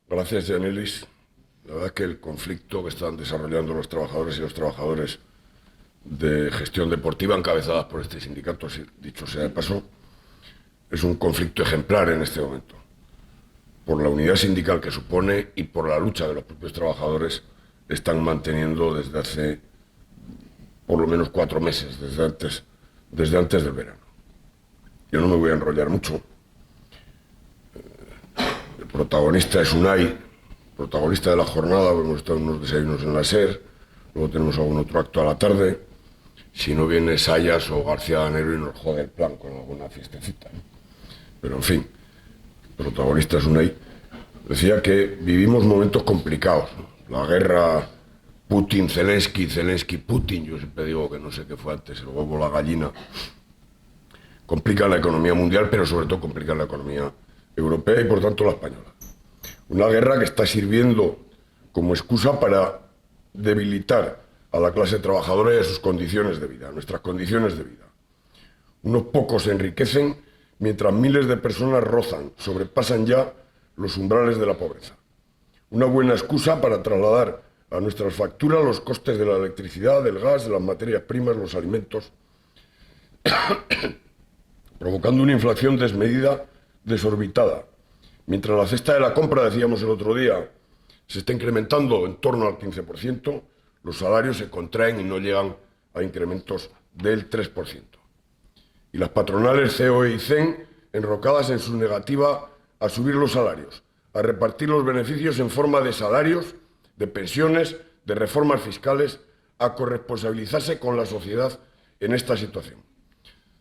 Gracias, Yanelis. La verdad es que el conflicto que están desarrollando los trabajadores y los trabajadores de gestión deportiva, encabezadas por este sindicato, dicho sea de paso, es un conflicto ejemplar en este momento, por la unidad sindical que supone y por la lucha que los propios trabajadores están manteniendo desde hace por lo menos 4 meses, desde antes del verano. Yo no me voy a enrollar mucho. El protagonista es Unai, protagonista de la jornada. Hemos estado en unos desayunos en la SER, luego tenemos algún otro acto a la tarde. Si no viene Sayas o García Danero y nos jode el plan con alguna fiestecita, ¿no? Pero en fin, el protagonista es Unai. Decía que vivimos momentos complicados, ¿no? La guerra Putin-Zelensky, Zelensky-Putin, yo siempre digo que no sé qué fue antes, el huevo o la gallina, complica la economía mundial, pero sobre todo complica la economía europea y por tanto la española. Una guerra que está sirviendo como excusa para debilitar a la clase trabajadora y a sus condiciones de vida, a nuestras condiciones de vida. Unos pocos se enriquecen mientras miles de personas rozan, sobrepasan ya los umbrales de la pobreza. Una buena excusa para trasladar a nuestras facturas los costes de la electricidad, del gas, de las materias primas, los alimentos, provocando una inflación desmedida, desorbitada. Mientras la cesta de la compra, decíamos el otro día, se está incrementando en torno al 15%, los salarios se contraen y no llegan a incrementos del 3%. Y las patronales COE y CEN enrocadas en su negativa a subir los salarios, a repartir los beneficios en forma de salarios, de pensiones, de reformas fiscales, a corresponsabilizarse con la sociedad en esta situación.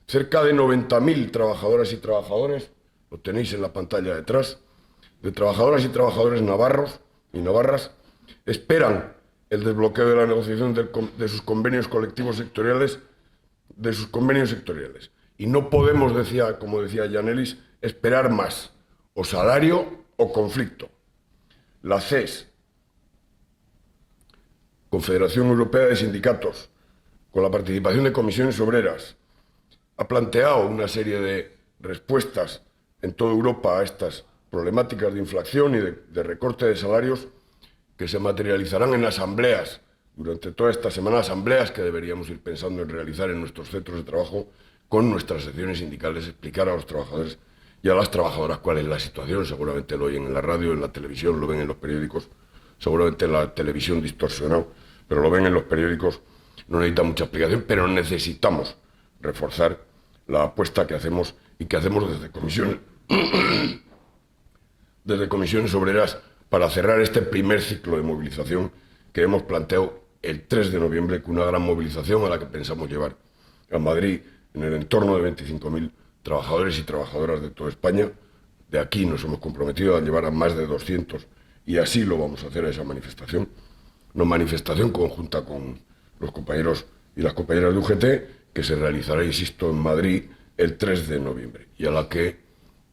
Cerca de 90.000 trabajadoras y trabajadores, lo tenéis en la pantalla detrás, de trabajadoras y trabajadores navarros y navarras, esperan el desbloqueo de la negociación de sus convenios colectivos sectoriales, Y no podemos, como decía Yanelis, esperar más, o salario o conflicto. La CES, Confederación Europea de Sindicatos, con la participación de comisiones obreras, ha planteado una serie de respuestas en toda Europa a estas problemáticas de inflación y de recorte de salarios que se materializarán en asambleas durante toda esta semana, asambleas que deberíamos ir pensando en realizar en nuestros centros de trabajo con nuestras secciones sindicales, explicar a los trabajadores y a las trabajadoras cuál es la situación. Seguramente lo oyen en la radio, en la televisión, lo ven en los periódicos, seguramente en la televisión distorsionado, pero lo ven en los periódicos. No necesita mucha explicación, pero necesitamos reforzar la apuesta que hacemos y que hacemos desde comisiones obreras para cerrar este primer ciclo de movilización que hemos planteado el 3 de noviembre, con una gran movilización a la que pensamos llevar a Madrid en el entorno de 25.000 trabajadores y trabajadoras de toda España. De aquí nos hemos comprometido a llevar a más de 200 y así lo vamos a hacer a esa manifestación. Una manifestación conjunta con los compañeros y las compañeras de UGT que se realizará, insisto, en Madrid el 3 de noviembre y a la que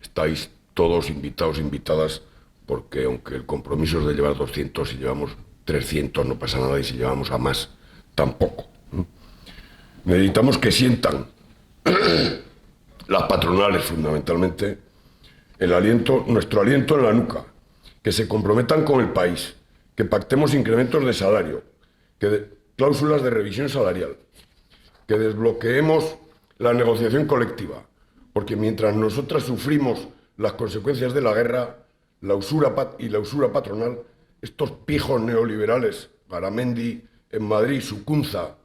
estáis todos invitados, invitadas, porque aunque el compromiso es de llevar 200, si llevamos 300 no pasa nada y si llevamos a más tampoco. Necesitamos que sientan las patronales fundamentalmente nuestro aliento en la nuca, que se comprometan con el país, que pactemos incrementos de salario, cláusulas de revisión salarial, que desbloqueemos la negociación colectiva, porque mientras nosotras sufrimos las consecuencias de la guerra, la usura patronal, estos pijos neoliberales, Garamendi en Madrid, Sucunza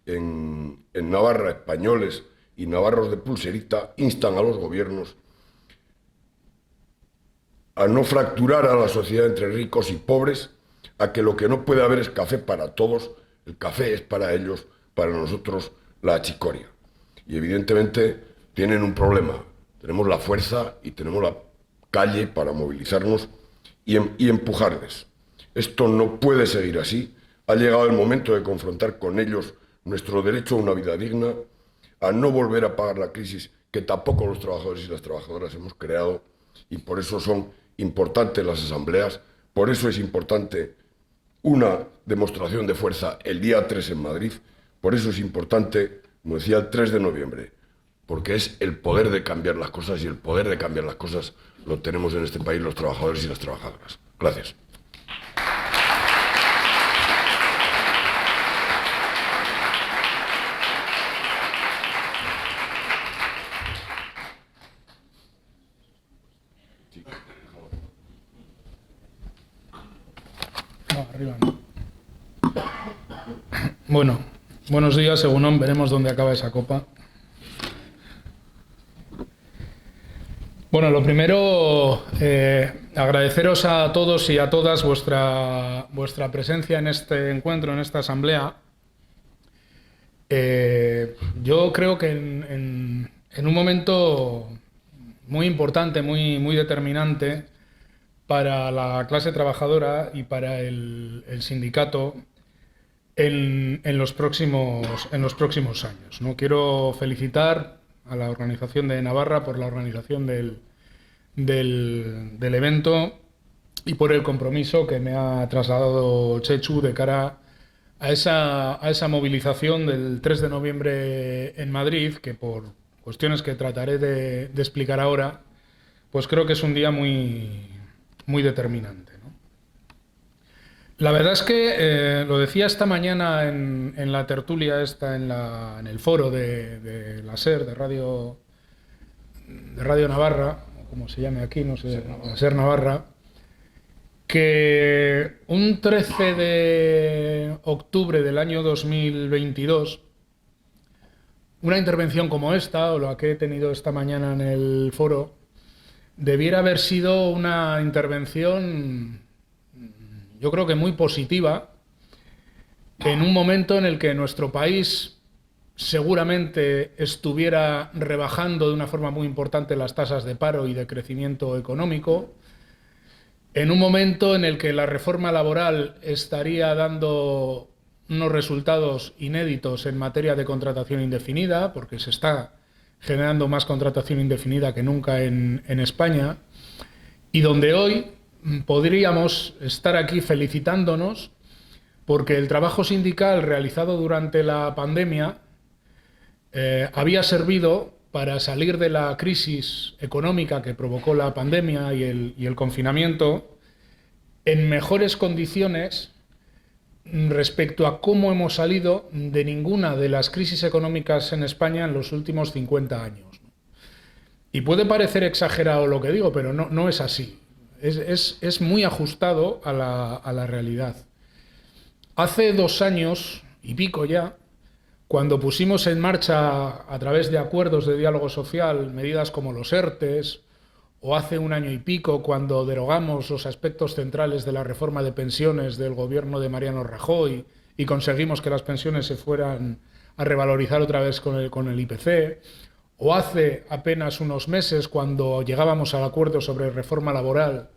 en Navarra, españoles y navarros de pulserita, instan a los gobiernos a no fracturar a la sociedad entre ricos y pobres, a que lo que no puede haber es café para todos, el café es para ellos, para nosotros la achicoria. Y evidentemente tienen un problema, tenemos la fuerza y tenemos la calle para movilizarnos y empujarles. Esto no puede seguir así. Ha llegado el momento de confrontar con ellos nuestro derecho a una vida digna, a no volver a pagar la crisis que tampoco los trabajadores y las trabajadoras hemos creado, y por eso son importantes las asambleas, por eso es importante una demostración de fuerza el día 3 en Madrid, por eso es importante, como decía, el 3 de noviembre, porque es el poder de cambiar las cosas, y el poder de cambiar las cosas lo tenemos en este país los trabajadores y las trabajadoras. Gracias. No, arriba no. Bueno, buenos días, Egunon, veremos dónde acaba esa copa. Bueno, lo primero, agradeceros a todos y a todas vuestra presencia en este encuentro, en esta asamblea. Yo creo que en un momento muy importante, muy determinante para la clase trabajadora y para el sindicato en los próximos años, ¿no? Quiero felicitar a la Organización de Navarra por la organización del evento y por el compromiso que me ha trasladado Chechu de cara a esa movilización del 3 de noviembre en Madrid, que por cuestiones que trataré de explicar ahora, pues creo que es un día muy determinante, ¿no? La verdad es que, lo decía esta mañana en la tertulia en el foro de la SER, de Radio Navarra, o como se llame aquí, no sé, la SER Navarra, que un 13 de octubre del año 2022, una intervención como esta, o la que he tenido esta mañana en el foro, debiera haber sido una intervención, yo creo que muy positiva, en un momento en el que nuestro país seguramente estuviera rebajando de una forma muy importante las tasas de paro y de crecimiento económico, en un momento en el que la reforma laboral estaría dando unos resultados inéditos en materia de contratación indefinida, porque se está generando más contratación indefinida que nunca en España, y donde hoy podríamos estar aquí felicitándonos porque el trabajo sindical realizado durante la pandemia había servido para salir de la crisis económica que provocó la pandemia y el confinamiento en mejores condiciones respecto a cómo hemos salido de ninguna de las crisis económicas en España en los últimos 50 años. Y puede parecer exagerado lo que digo, pero no es así. Es muy ajustado a la realidad. Hace 2 años y pico ya, cuando pusimos en marcha, a través de acuerdos de diálogo social, medidas como los ERTES, o hace 1 año y pico, cuando derogamos los aspectos centrales de la reforma de pensiones del gobierno de Mariano Rajoy y conseguimos que las pensiones se fueran a revalorizar otra vez con el IPC, o hace apenas unos meses, cuando llegábamos al acuerdo sobre reforma laboral,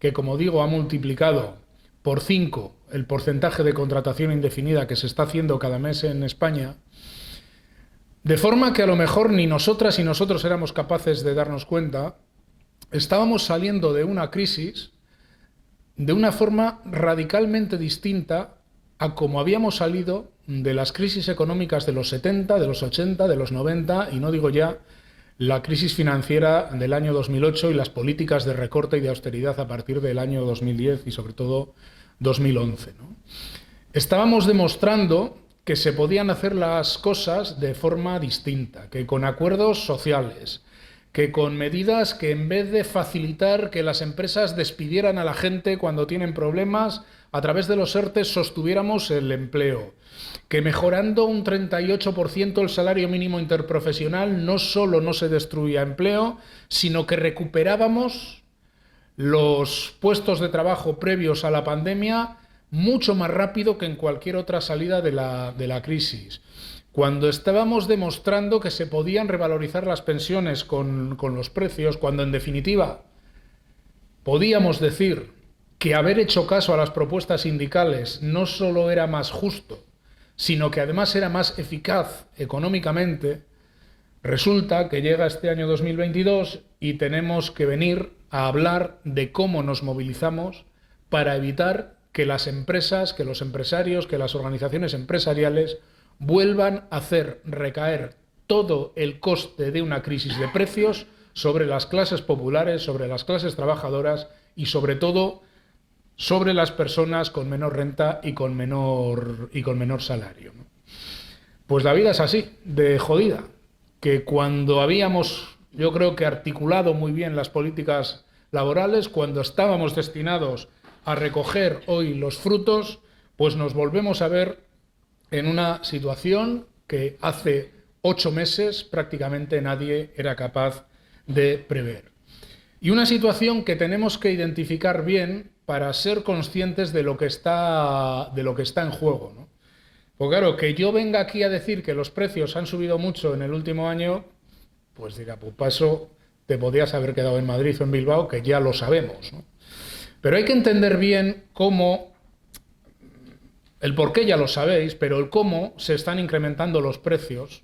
que, como digo, ha multiplicado por 5 el porcentaje de contratación indefinida que se está haciendo cada mes en España, de forma que a lo mejor ni nosotras ni nosotros éramos capaces de darnos cuenta, estábamos saliendo de una crisis de una forma radicalmente distinta a como habíamos salido de las crisis económicas de los 70, de los 80, de los 90, y no digo ya la crisis financiera del año 2008 y las políticas de recorte y de austeridad a partir del año 2010 y sobre todo 2011, ¿no? Estábamos demostrando que se podían hacer las cosas de forma distinta, que con acuerdos sociales, que con medidas que, en vez de facilitar que las empresas despidieran a la gente cuando tienen problemas, a través de los ERTES sostuviéramos el empleo, que mejorando un 38% el salario mínimo interprofesional no solo no se destruía empleo, sino que recuperábamos los puestos de trabajo previos a la pandemia mucho más rápido que en cualquier otra salida de la crisis. Cuando estábamos demostrando que se podían revalorizar las pensiones con los precios, cuando en definitiva podíamos decir que haber hecho caso a las propuestas sindicales no solo era más justo, sino que además era más eficaz económicamente, resulta que llega este año 2022 y tenemos que venir a hablar de cómo nos movilizamos para evitar que las empresas, que los empresarios, que las organizaciones empresariales vuelvan a hacer recaer todo el coste de una crisis de precios sobre las clases populares, sobre las clases trabajadoras y sobre todo sobre las personas con menor renta y con menor salario, ¿no? Pues la vida es así, de jodida, que cuando habíamos, yo creo que articulado muy bien las políticas laborales, cuando estábamos destinados a recoger hoy los frutos, pues nos volvemos a ver en una situación que hace 8 meses prácticamente nadie era capaz de prever. Y una situación que tenemos que identificar bien para ser conscientes de lo que está en juego, ¿no? Porque claro, que yo venga aquí a decir que los precios han subido mucho en el último año, pues diga, pues para eso te podías haber quedado en Madrid o en Bilbao, que ya lo sabemos, ¿no? Pero hay que entender bien cómo, el por qué ya lo sabéis, pero el cómo se están incrementando los precios,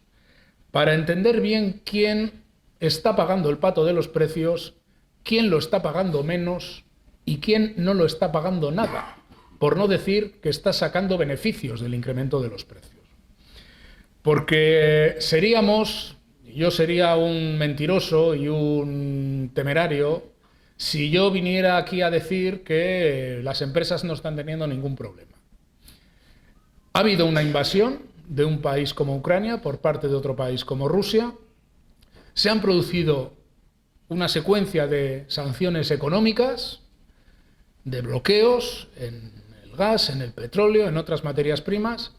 para entender bien quién está pagando el pato de los precios, quién lo está pagando menos y quién no lo está pagando nada, por no decir que está sacando beneficios del incremento de los precios. Porque yo sería un mentiroso y un temerario si yo viniera aquí a decir que las empresas no están teniendo ningún problema. Ha habido una invasión de un país como Ucrania por parte de otro país como Rusia. Se han producido una secuencia de sanciones económicas, de bloqueos en el gas, en el petróleo, en otras materias primas,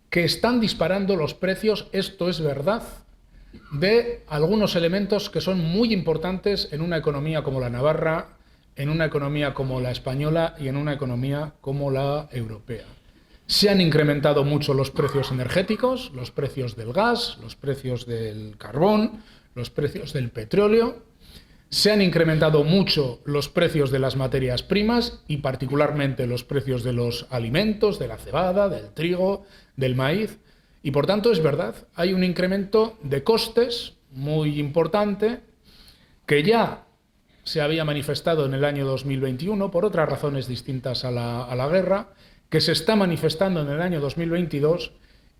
que están disparando los precios, esto es verdad, de algunos elementos que son muy importantes en una economía como la navarra, en una economía como la española y en una economía como la europea. Se han incrementado mucho los precios energéticos, los precios del gas, los precios del carbón, los precios del petróleo. Se han incrementado mucho los precios de las materias primas y particularmente los precios de los alimentos, de la cebada, del trigo, del maíz. Y por tanto es verdad, hay un incremento de costes muy importante que ya se había manifestado en el año 2021 por otras razones distintas a la guerra, que se está manifestando en el año 2022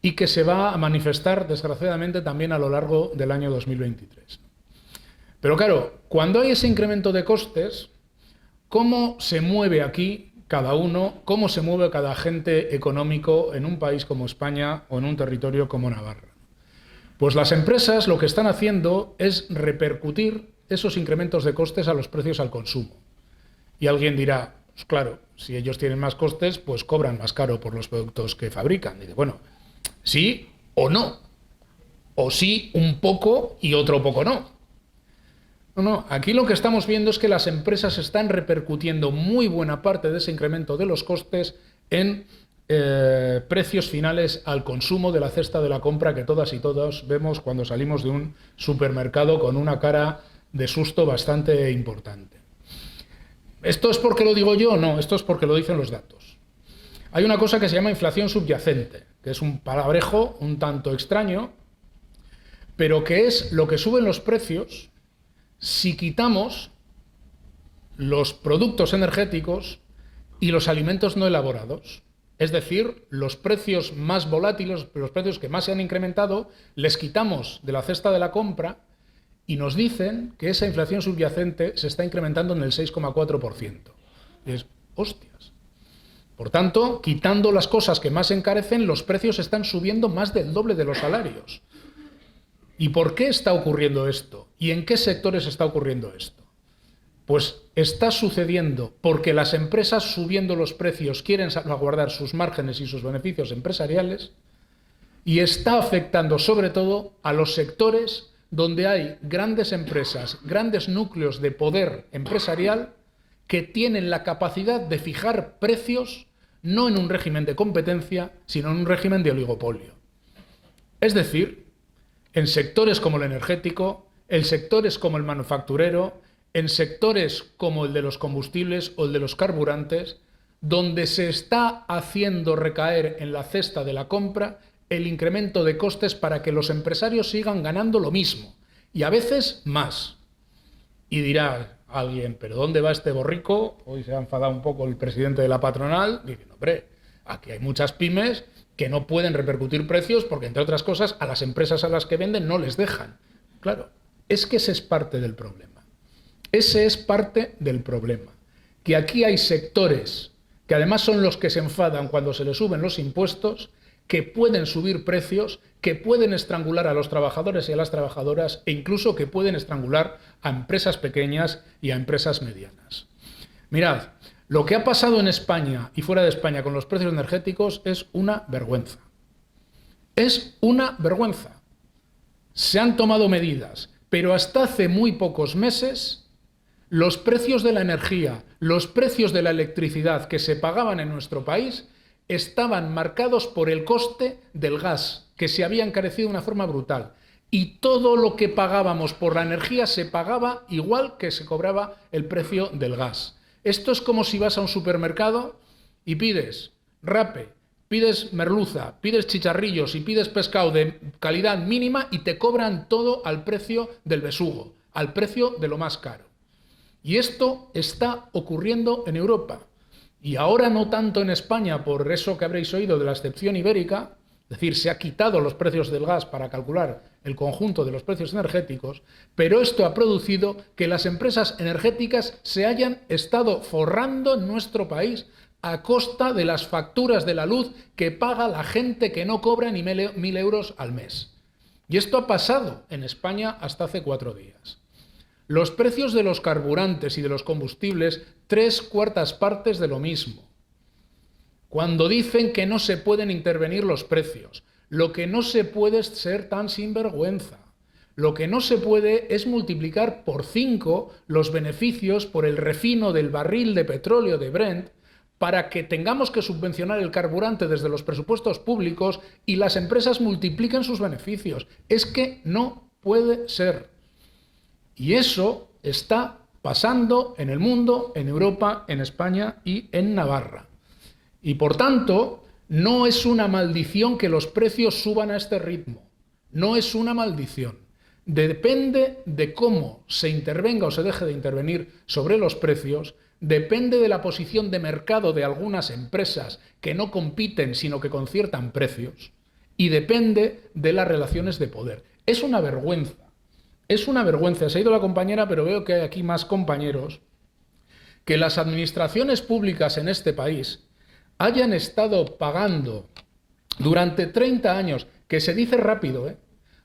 y que se va a manifestar desgraciadamente también a lo largo del año 2023. Pero claro, cuando hay ese incremento de costes, ¿cómo se mueve aquí cada uno? ¿Cómo se mueve cada agente económico en un país como España o en un territorio como Navarra? Pues las empresas lo que están haciendo es repercutir esos incrementos de costes a los precios al consumo. Y alguien dirá, pues claro, si ellos tienen más costes, pues cobran más caro por los productos que fabrican. Y dice, bueno, sí o no. O sí un poco y otro poco no. No, aquí lo que estamos viendo es que las empresas están repercutiendo muy buena parte de ese incremento de los costes en precios finales al consumo de la cesta de la compra que todas y todos vemos cuando salimos de un supermercado con una cara de susto bastante importante. ¿Esto es porque lo digo yo? No, esto es porque lo dicen los datos. Hay una cosa que se llama inflación subyacente, que es un palabrejo un tanto extraño, pero que es lo que suben los precios si quitamos los productos energéticos y los alimentos no elaborados. Es decir, los precios más volátiles, los precios que más se han incrementado, les quitamos de la cesta de la compra y nos dicen que esa inflación subyacente se está incrementando en el 6,4%. Y es, hostias. Por tanto, quitando las cosas que más encarecen, los precios están subiendo más del doble de los salarios. ¿Y por qué está ocurriendo esto? ¿Y en qué sectores está ocurriendo esto? Pues está sucediendo porque las empresas subiendo los precios quieren salvaguardar sus márgenes y sus beneficios empresariales y está afectando sobre todo a los sectores donde hay grandes empresas, grandes núcleos de poder empresarial que tienen la capacidad de fijar precios no en un régimen de competencia, sino en un régimen de oligopolio. Es decir, en sectores como el energético, en sectores como el manufacturero, en sectores como el de los combustibles o el de los carburantes, donde se está haciendo recaer en la cesta de la compra el incremento de costes para que los empresarios sigan ganando lo mismo, y a veces más. Y dirá alguien, ¿pero dónde va este borrico? Hoy se ha enfadado un poco el presidente de la patronal, diciendo, hombre, aquí hay muchas pymes que no pueden repercutir precios porque, entre otras cosas, a las empresas a las que venden no les dejan. Claro, es que ese es parte del problema. Ese es parte del problema. Que aquí hay sectores que además son los que se enfadan cuando se les suben los impuestos, que pueden subir precios, que pueden estrangular a los trabajadores y a las trabajadoras e incluso que pueden estrangular a empresas pequeñas y a empresas medianas. Mirad, lo que ha pasado en España y fuera de España con los precios energéticos es una vergüenza. Es una vergüenza. Se han tomado medidas, pero hasta hace muy pocos meses los precios de la energía, los precios de la electricidad que se pagaban en nuestro país estaban marcados por el coste del gas, que se había encarecido de una forma brutal. Y todo lo que pagábamos por la energía se pagaba igual que se cobraba el precio del gas. Esto es como si vas a un supermercado y pides rape, pides merluza, pides chicharrillos y pides pescado de calidad mínima y te cobran todo al precio del besugo, al precio de lo más caro. Y esto está ocurriendo en Europa. Y ahora no tanto en España, por eso que habréis oído de la excepción ibérica, es decir, se ha quitado los precios del gas para calcular el conjunto de los precios energéticos, pero esto ha producido que las empresas energéticas se hayan estado forrando en nuestro país a costa de las facturas de la luz que paga la gente que no cobra ni 1.000 euros al mes. Y esto ha pasado en España hasta hace 4 días. Los precios de los carburantes y de los combustibles, 3/4 partes de lo mismo. Cuando dicen que no se pueden intervenir los precios, lo que no se puede es ser tan sinvergüenza. Lo que no se puede es multiplicar por 5 los beneficios por el refino del barril de petróleo de Brent para que tengamos que subvencionar el carburante desde los presupuestos públicos y las empresas multipliquen sus beneficios. Es que no puede ser. Y eso está pasando en el mundo, en Europa, en España y en Navarra. Y por tanto, no es una maldición que los precios suban a este ritmo. No es una maldición. Depende de cómo se intervenga o se deje de intervenir sobre los precios, depende de la posición de mercado de algunas empresas que no compiten sino que conciertan precios y depende de las relaciones de poder. Es una vergüenza. Es una vergüenza, se ha ido la compañera, pero veo que hay aquí más compañeros, que las administraciones públicas en este país hayan estado pagando durante 30 años, que se dice rápido,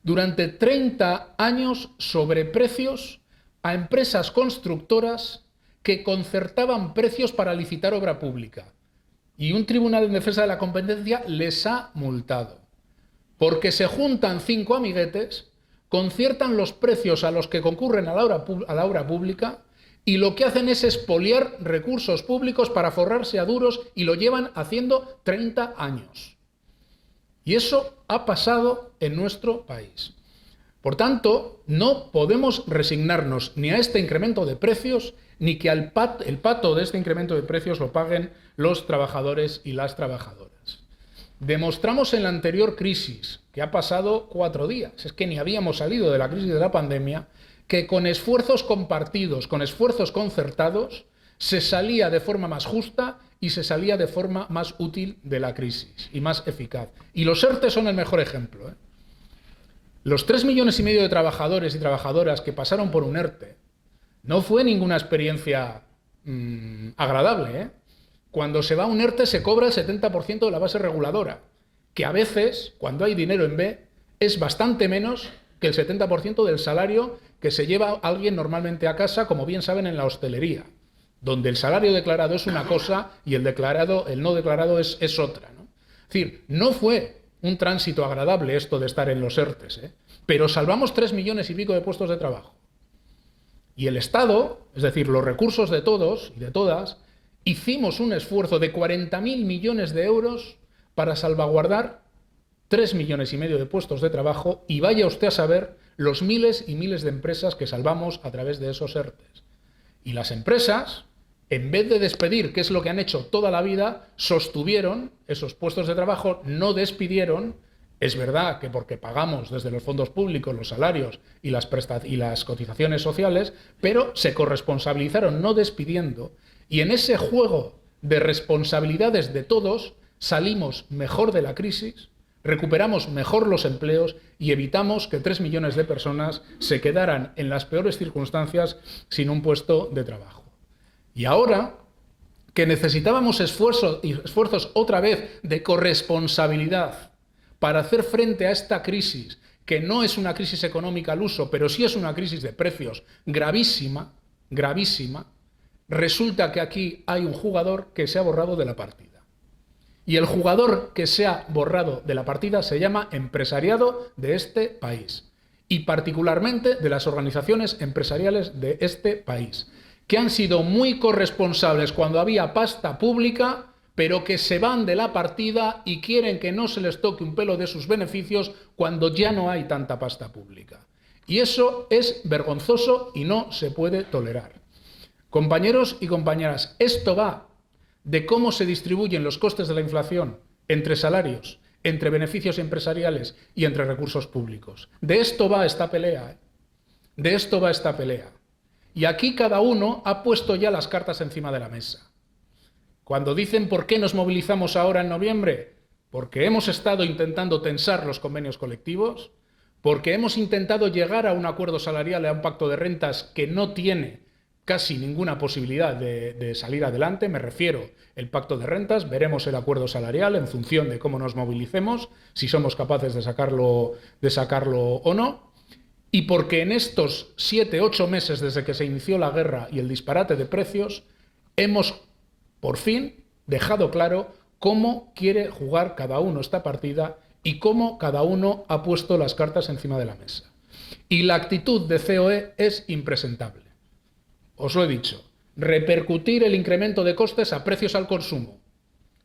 durante 30 años sobreprecios a empresas constructoras que concertaban precios para licitar obra pública. Y un tribunal en defensa de la competencia les ha multado, porque se juntan 5 amiguetes, conciertan los precios a los que concurren a la obra pública y lo que hacen es expoliar recursos públicos para forrarse a duros y lo llevan haciendo 30 años. Y eso ha pasado en nuestro país. Por tanto, no podemos resignarnos ni a este incremento de precios ni que el pato de este incremento de precios lo paguen los trabajadores y las trabajadoras. Demostramos en la anterior crisis, que ha pasado 4 días, es que ni habíamos salido de la crisis de la pandemia, que con esfuerzos compartidos, con esfuerzos concertados, se salía de forma más justa y se salía de forma más útil de la crisis y más eficaz. Y los ERTE son el mejor ejemplo. Los 3,5 millones de trabajadores y trabajadoras que pasaron por un ERTE no fue ninguna experiencia agradable. Cuando se va a un ERTE se cobra el 70% de la base reguladora, que a veces, cuando hay dinero en B, es bastante menos que el 70% del salario que se lleva alguien normalmente a casa, como bien saben, en la hostelería, donde el salario declarado es una cosa y el no declarado es otra, ¿no? Es decir, no fue un tránsito agradable esto de estar en los ERTES, pero salvamos 3,5 millones de puestos de trabajo. Y el Estado, es decir, los recursos de todos y de todas, hicimos un esfuerzo de 40.000 millones de euros para salvaguardar 3,5 millones de puestos de trabajo y vaya usted a saber los miles y miles de empresas que salvamos a través de esos ERTES. Y las empresas, en vez de despedir, que es lo que han hecho toda la vida, sostuvieron esos puestos de trabajo, no despidieron. Es verdad que porque pagamos desde los fondos públicos los salarios y las cotizaciones sociales, pero se corresponsabilizaron no despidiendo. Y en ese juego de responsabilidades de todos salimos mejor de la crisis, recuperamos mejor los empleos y evitamos que 3 millones de personas se quedaran en las peores circunstancias sin un puesto de trabajo. Y ahora que necesitábamos esfuerzos otra vez de corresponsabilidad para hacer frente a esta crisis, que no es una crisis económica al uso, pero sí es una crisis de precios gravísima, gravísima, resulta que aquí hay un jugador que se ha borrado de la partida. Y el jugador que se ha borrado de la partida se llama empresariado de este país, y particularmente de las organizaciones empresariales de este país, que han sido muy corresponsables cuando había pasta pública, pero que se van de la partida y quieren que no se les toque un pelo de sus beneficios cuando ya no hay tanta pasta pública. Y eso es vergonzoso y no se puede tolerar. Compañeros y compañeras, esto va de cómo se distribuyen los costes de la inflación entre salarios, entre beneficios empresariales y entre recursos públicos. De esto va esta pelea, ¿eh? De esto va esta pelea. Y aquí cada uno ha puesto ya las cartas encima de la mesa. Cuando dicen ¿por qué nos movilizamos ahora en noviembre? Porque hemos estado intentando tensar los convenios colectivos, porque hemos intentado llegar a un acuerdo salarial, a un pacto de rentas que no tiene casi ninguna posibilidad de salir adelante. Me refiero al pacto de rentas, veremos el acuerdo salarial en función de cómo nos movilicemos, si somos capaces de sacarlo o no. Y porque en estos 7, 8 meses desde que se inició la guerra y el disparate de precios, hemos por fin dejado claro cómo quiere jugar cada uno esta partida y cómo cada uno ha puesto las cartas encima de la mesa. Y la actitud de COE es impresentable. Os lo he dicho, repercutir el incremento de costes a precios al consumo,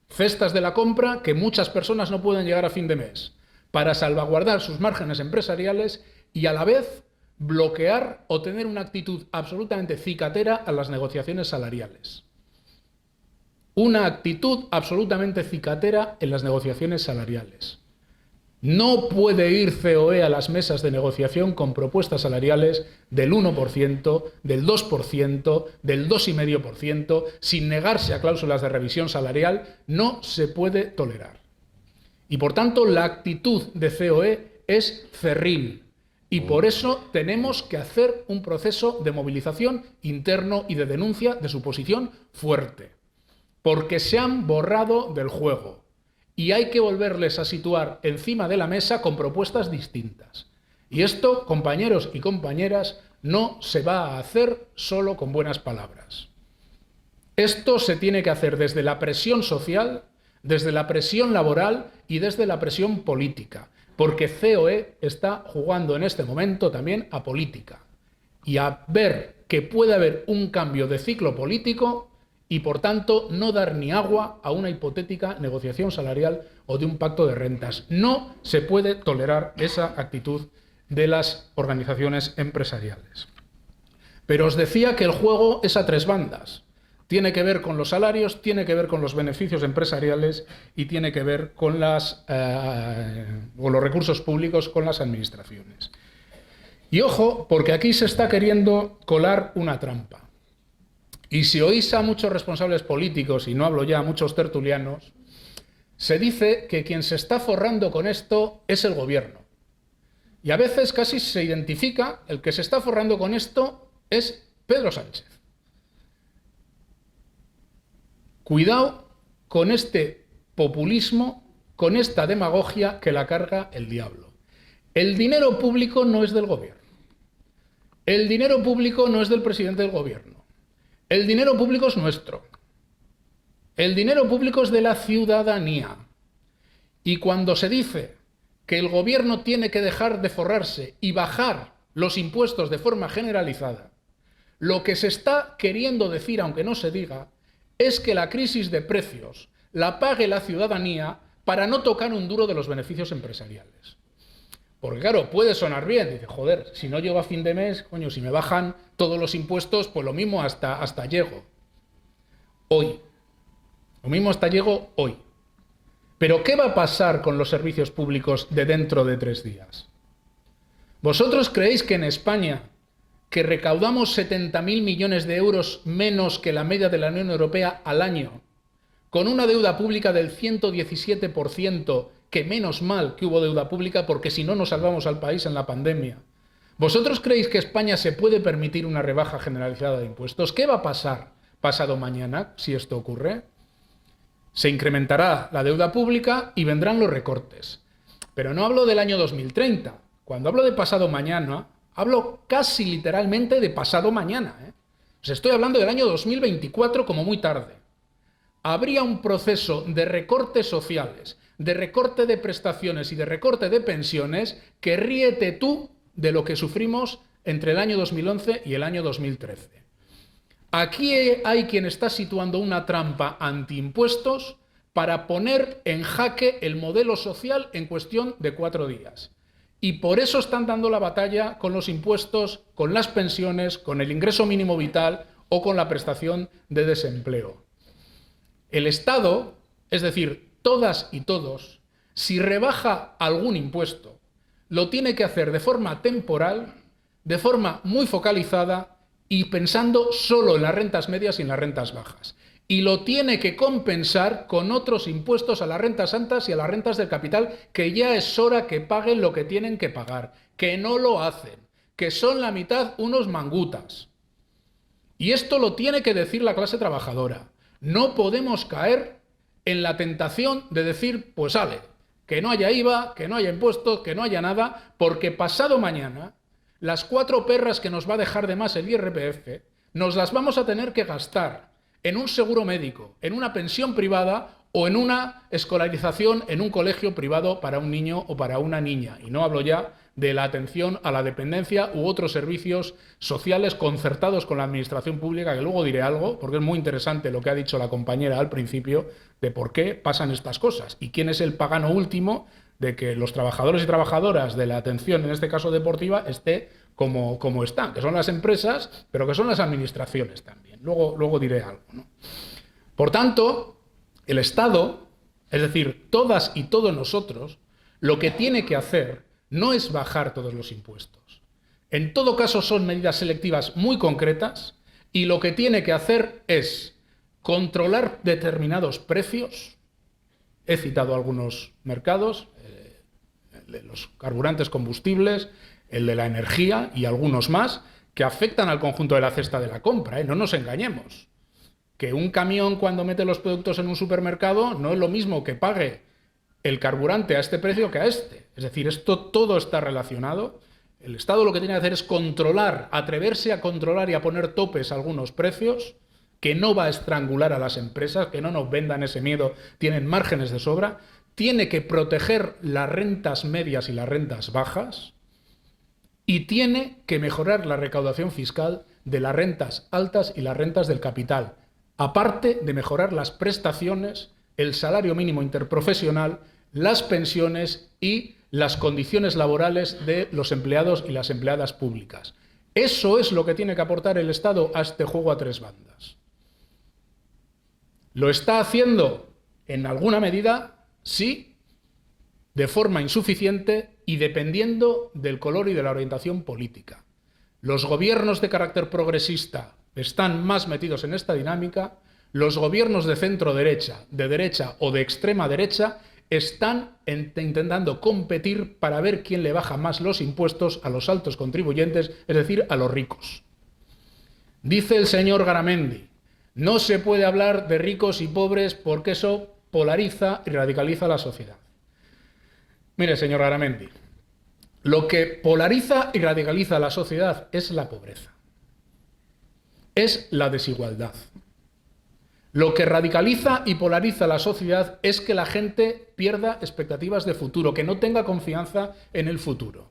cestas de la compra que muchas personas no pueden llegar a fin de mes, para salvaguardar sus márgenes empresariales y a la vez bloquear o tener una actitud absolutamente cicatera a las negociaciones salariales. Una actitud absolutamente cicatera en las negociaciones salariales. No puede ir COE a las mesas de negociación con propuestas salariales del 1%, del 2%, del 2,5%, sin negarse a cláusulas de revisión salarial. No se puede tolerar. Y por tanto la actitud de COE es cerril. Y por eso tenemos que hacer un proceso de movilización interno y de denuncia de su posición fuerte. Porque se han borrado del juego. Y hay que volverles a situar encima de la mesa con propuestas distintas. Y esto, compañeros y compañeras, no se va a hacer solo con buenas palabras. Esto se tiene que hacer desde la presión social, desde la presión laboral y desde la presión política. Porque COE está jugando en este momento también a política. Y a ver que puede haber un cambio de ciclo político y, por tanto, no dar ni agua a una hipotética negociación salarial o de un pacto de rentas. No se puede tolerar esa actitud de las organizaciones empresariales. Pero os decía que el juego es a tres bandas. Tiene que ver con los salarios, tiene que ver con los beneficios empresariales y tiene que ver con los recursos públicos, con las administraciones. Y ojo, porque aquí se está queriendo colar una trampa. Y si oís a muchos responsables políticos, y no hablo ya a muchos tertulianos, se dice que quien se está forrando con esto es el gobierno. Y a veces casi se identifica el que se está forrando con esto es Pedro Sánchez. Cuidado con este populismo, con esta demagogia que la carga el diablo. El dinero público no es del gobierno. El dinero público no es del presidente del gobierno. El dinero público es nuestro. El dinero público es de la ciudadanía. Y cuando se dice que el gobierno tiene que dejar de forrarse y bajar los impuestos de forma generalizada, lo que se está queriendo decir, aunque no se diga, es que la crisis de precios la pague la ciudadanía para no tocar un duro de los beneficios empresariales. Porque claro, puede sonar bien, dice, joder, si no llego a fin de mes, coño, si me bajan todos los impuestos, pues lo mismo hasta llego. Hoy. Lo mismo hasta llego hoy. Pero ¿qué va a pasar con los servicios públicos de dentro de 3 días? ¿Vosotros creéis que en España, que recaudamos 70.000 millones de euros menos que la media de la Unión Europea al año, con una deuda pública del 117%, que menos mal que hubo deuda pública porque si no nos salvamos al país en la pandemia? ¿Vosotros creéis que España se puede permitir una rebaja generalizada de impuestos? ¿Qué va a pasar pasado mañana, si esto ocurre. Se incrementará la deuda pública y vendrán los recortes. Pero no hablo del año 2030. Cuando hablo de pasado mañana, hablo casi literalmente de pasado mañana, ¿eh? O sea, estoy hablando del año 2024 como muy tarde. Habría un proceso de recortes sociales, de recorte de prestaciones y de recorte de pensiones que ríete tú de lo que sufrimos entre el año 2011 y el año 2013. Aquí hay quien está situando una trampa antiimpuestos para poner en jaque el modelo social en cuestión de 4 días. Y por eso están dando la batalla con los impuestos, con las pensiones, con el ingreso mínimo vital o con la prestación de desempleo. El Estado, es decir, todas y todos, si rebaja algún impuesto, lo tiene que hacer de forma temporal, de forma muy focalizada y pensando solo en las rentas medias y en las rentas bajas. Y lo tiene que compensar con otros impuestos a las rentas altas y a las rentas del capital, que ya es hora que paguen lo que tienen que pagar, que no lo hacen, que son la mitad unos mangutas. Y esto lo tiene que decir la clase trabajadora. No podemos caer en la tentación de decir, pues sale, que no haya IVA, que no haya impuestos, que no haya nada, porque pasado mañana las 4 perras que nos va a dejar de más el IRPF nos las vamos a tener que gastar en un seguro médico, en una pensión privada o en una escolarización en un colegio privado para un niño o para una niña. Y no hablo ya de la atención a la dependencia u otros servicios sociales concertados con la administración pública, que luego diré algo, porque es muy interesante lo que ha dicho la compañera al principio de por qué pasan estas cosas y quién es el pagano último de que los trabajadores y trabajadoras de la atención, en este caso deportiva, esté como están, que son las empresas, pero que son las administraciones también. Luego diré algo, ¿no? Por tanto, el Estado, es decir, todas y todos nosotros, lo que tiene que hacer no es bajar todos los impuestos. En todo caso, son medidas selectivas muy concretas y lo que tiene que hacer es controlar determinados precios. He citado algunos mercados, el de los carburantes combustibles, el de la energía y algunos más que afectan al conjunto de la cesta de la compra, ¿eh? No nos engañemos. Que un camión cuando mete los productos en un supermercado no es lo mismo que pague el carburante a este precio que a este. Es decir, esto todo está relacionado. El Estado lo que tiene que hacer es controlar, atreverse a controlar y a poner topes a algunos precios, que no va a estrangular a las empresas, que no nos vendan ese miedo, tienen márgenes de sobra. Tiene que proteger las rentas medias y las rentas bajas y tiene que mejorar la recaudación fiscal de las rentas altas y las rentas del capital, aparte de mejorar las prestaciones, el salario mínimo interprofesional, las pensiones y las condiciones laborales de los empleados y las empleadas públicas. Eso es lo que tiene que aportar el Estado a este juego a 3 bandas. ¿Lo está haciendo en alguna medida? Sí, de forma insuficiente y dependiendo del color y de la orientación política. Los gobiernos de carácter progresista están más metidos en esta dinámica, los gobiernos de centro-derecha, de derecha o de extrema derecha están intentando competir para ver quién le baja más los impuestos a los altos contribuyentes, es decir, a los ricos. Dice el señor Garamendi, no se puede hablar de ricos y pobres porque eso polariza y radicaliza la sociedad. Mire, señor Garamendi, lo que polariza y radicaliza la sociedad es la pobreza, es la desigualdad. Lo que radicaliza y polariza la sociedad es que la gente pierda expectativas de futuro, que no tenga confianza en el futuro.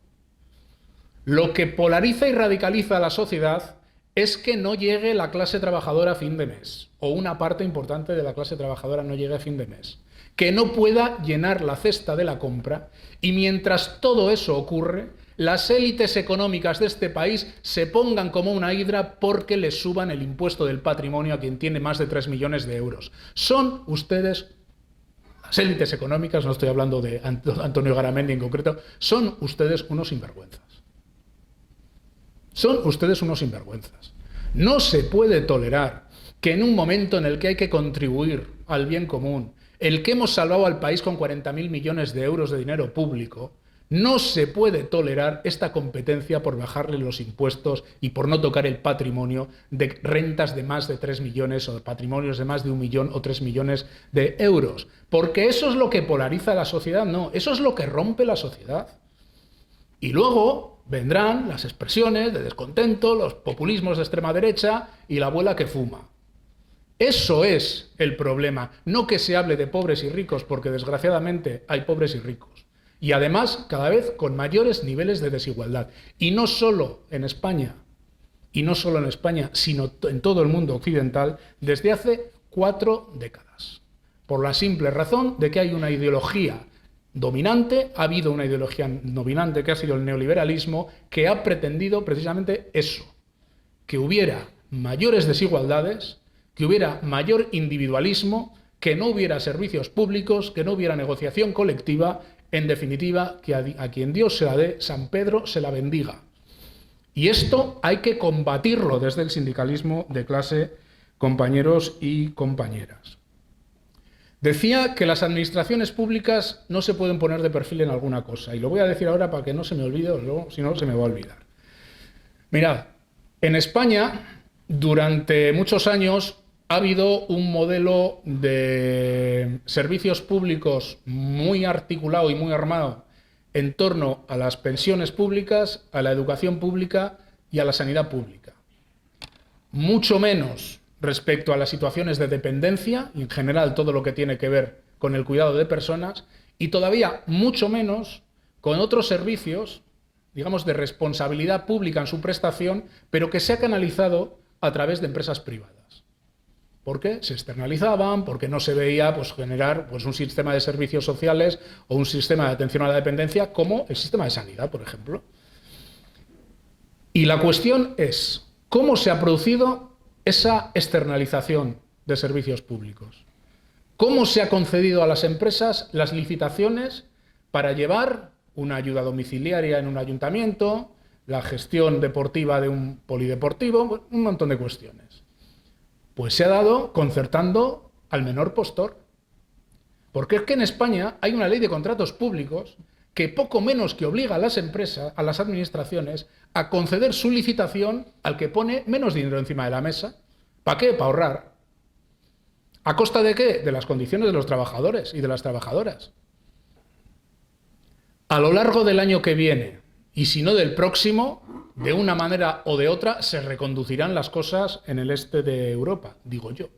Lo que polariza y radicaliza a la sociedad es que no llegue la clase trabajadora a fin de mes, o una parte importante de la clase trabajadora no llegue a fin de mes, que no pueda llenar la cesta de la compra, y mientras todo eso ocurre, las élites económicas de este país se pongan como una hidra porque les suban el impuesto del patrimonio a quien tiene más de 3 millones de euros. Son ustedes, las élites económicas, no estoy hablando de Antonio Garamendi en concreto, son ustedes unos sinvergüenzas. Son ustedes unos sinvergüenzas. No se puede tolerar que en un momento en el que hay que contribuir al bien común, el que hemos salvado al país con 40.000 millones de euros de dinero público, No se puede tolerar esta competencia por bajarle los impuestos y por no tocar el patrimonio de rentas de más de 3 millones o de patrimonios de más de 1 millón o 3 millones de euros. Porque eso es lo que polariza la sociedad, no, eso es lo que rompe la sociedad. Y luego vendrán las expresiones de descontento, los populismos de extrema derecha y la abuela que fuma. Eso es el problema, no que se hable de pobres y ricos, porque desgraciadamente hay pobres y ricos. Y además, cada vez con mayores niveles de desigualdad. Y no solo en España, sino en todo el mundo occidental, desde hace 4 décadas. Por la simple razón de que hay una ideología dominante, ha habido una ideología dominante que ha sido el neoliberalismo, que ha pretendido precisamente eso, que hubiera mayores desigualdades, que hubiera mayor individualismo, que no hubiera servicios públicos, que no hubiera negociación colectiva, en definitiva, que a quien Dios se la dé, San Pedro se la bendiga. Y esto hay que combatirlo desde el sindicalismo de clase, compañeros y compañeras. Decía que las administraciones públicas no se pueden poner de perfil en alguna cosa, y lo voy a decir ahora para que no se me olvide, o luego, si no, se me va a olvidar. Mirad, en España, durante muchos años, ha habido un modelo de servicios públicos muy articulado y muy armado en torno a las pensiones públicas, a la educación pública y a la sanidad pública. Mucho menos respecto a las situaciones de dependencia y en general todo lo que tiene que ver con el cuidado de personas, y todavía mucho menos con otros servicios, digamos, de responsabilidad pública en su prestación, pero que se ha canalizado a través de empresas privadas. Porque se externalizaban, porque no se veía generar un sistema de servicios sociales o un sistema de atención a la dependencia como el sistema de sanidad, por ejemplo. Y la cuestión es, ¿cómo se ha producido esa externalización de servicios públicos? ¿Cómo se ha concedido a las empresas las licitaciones para llevar una ayuda domiciliaria en un ayuntamiento, la gestión deportiva de un polideportivo, un montón de cuestiones? Pues se ha dado concertando al menor postor. Porque es que en España hay una ley de contratos públicos que poco menos que obliga a las empresas, a las administraciones, a conceder su licitación al que pone menos dinero encima de la mesa. ¿Para qué? Para ahorrar. ¿A costa de qué? De las condiciones de los trabajadores y de las trabajadoras. A lo largo del año que viene, y si no del próximo, de una manera o de otra, se reconducirán las cosas en el este de Europa, digo yo.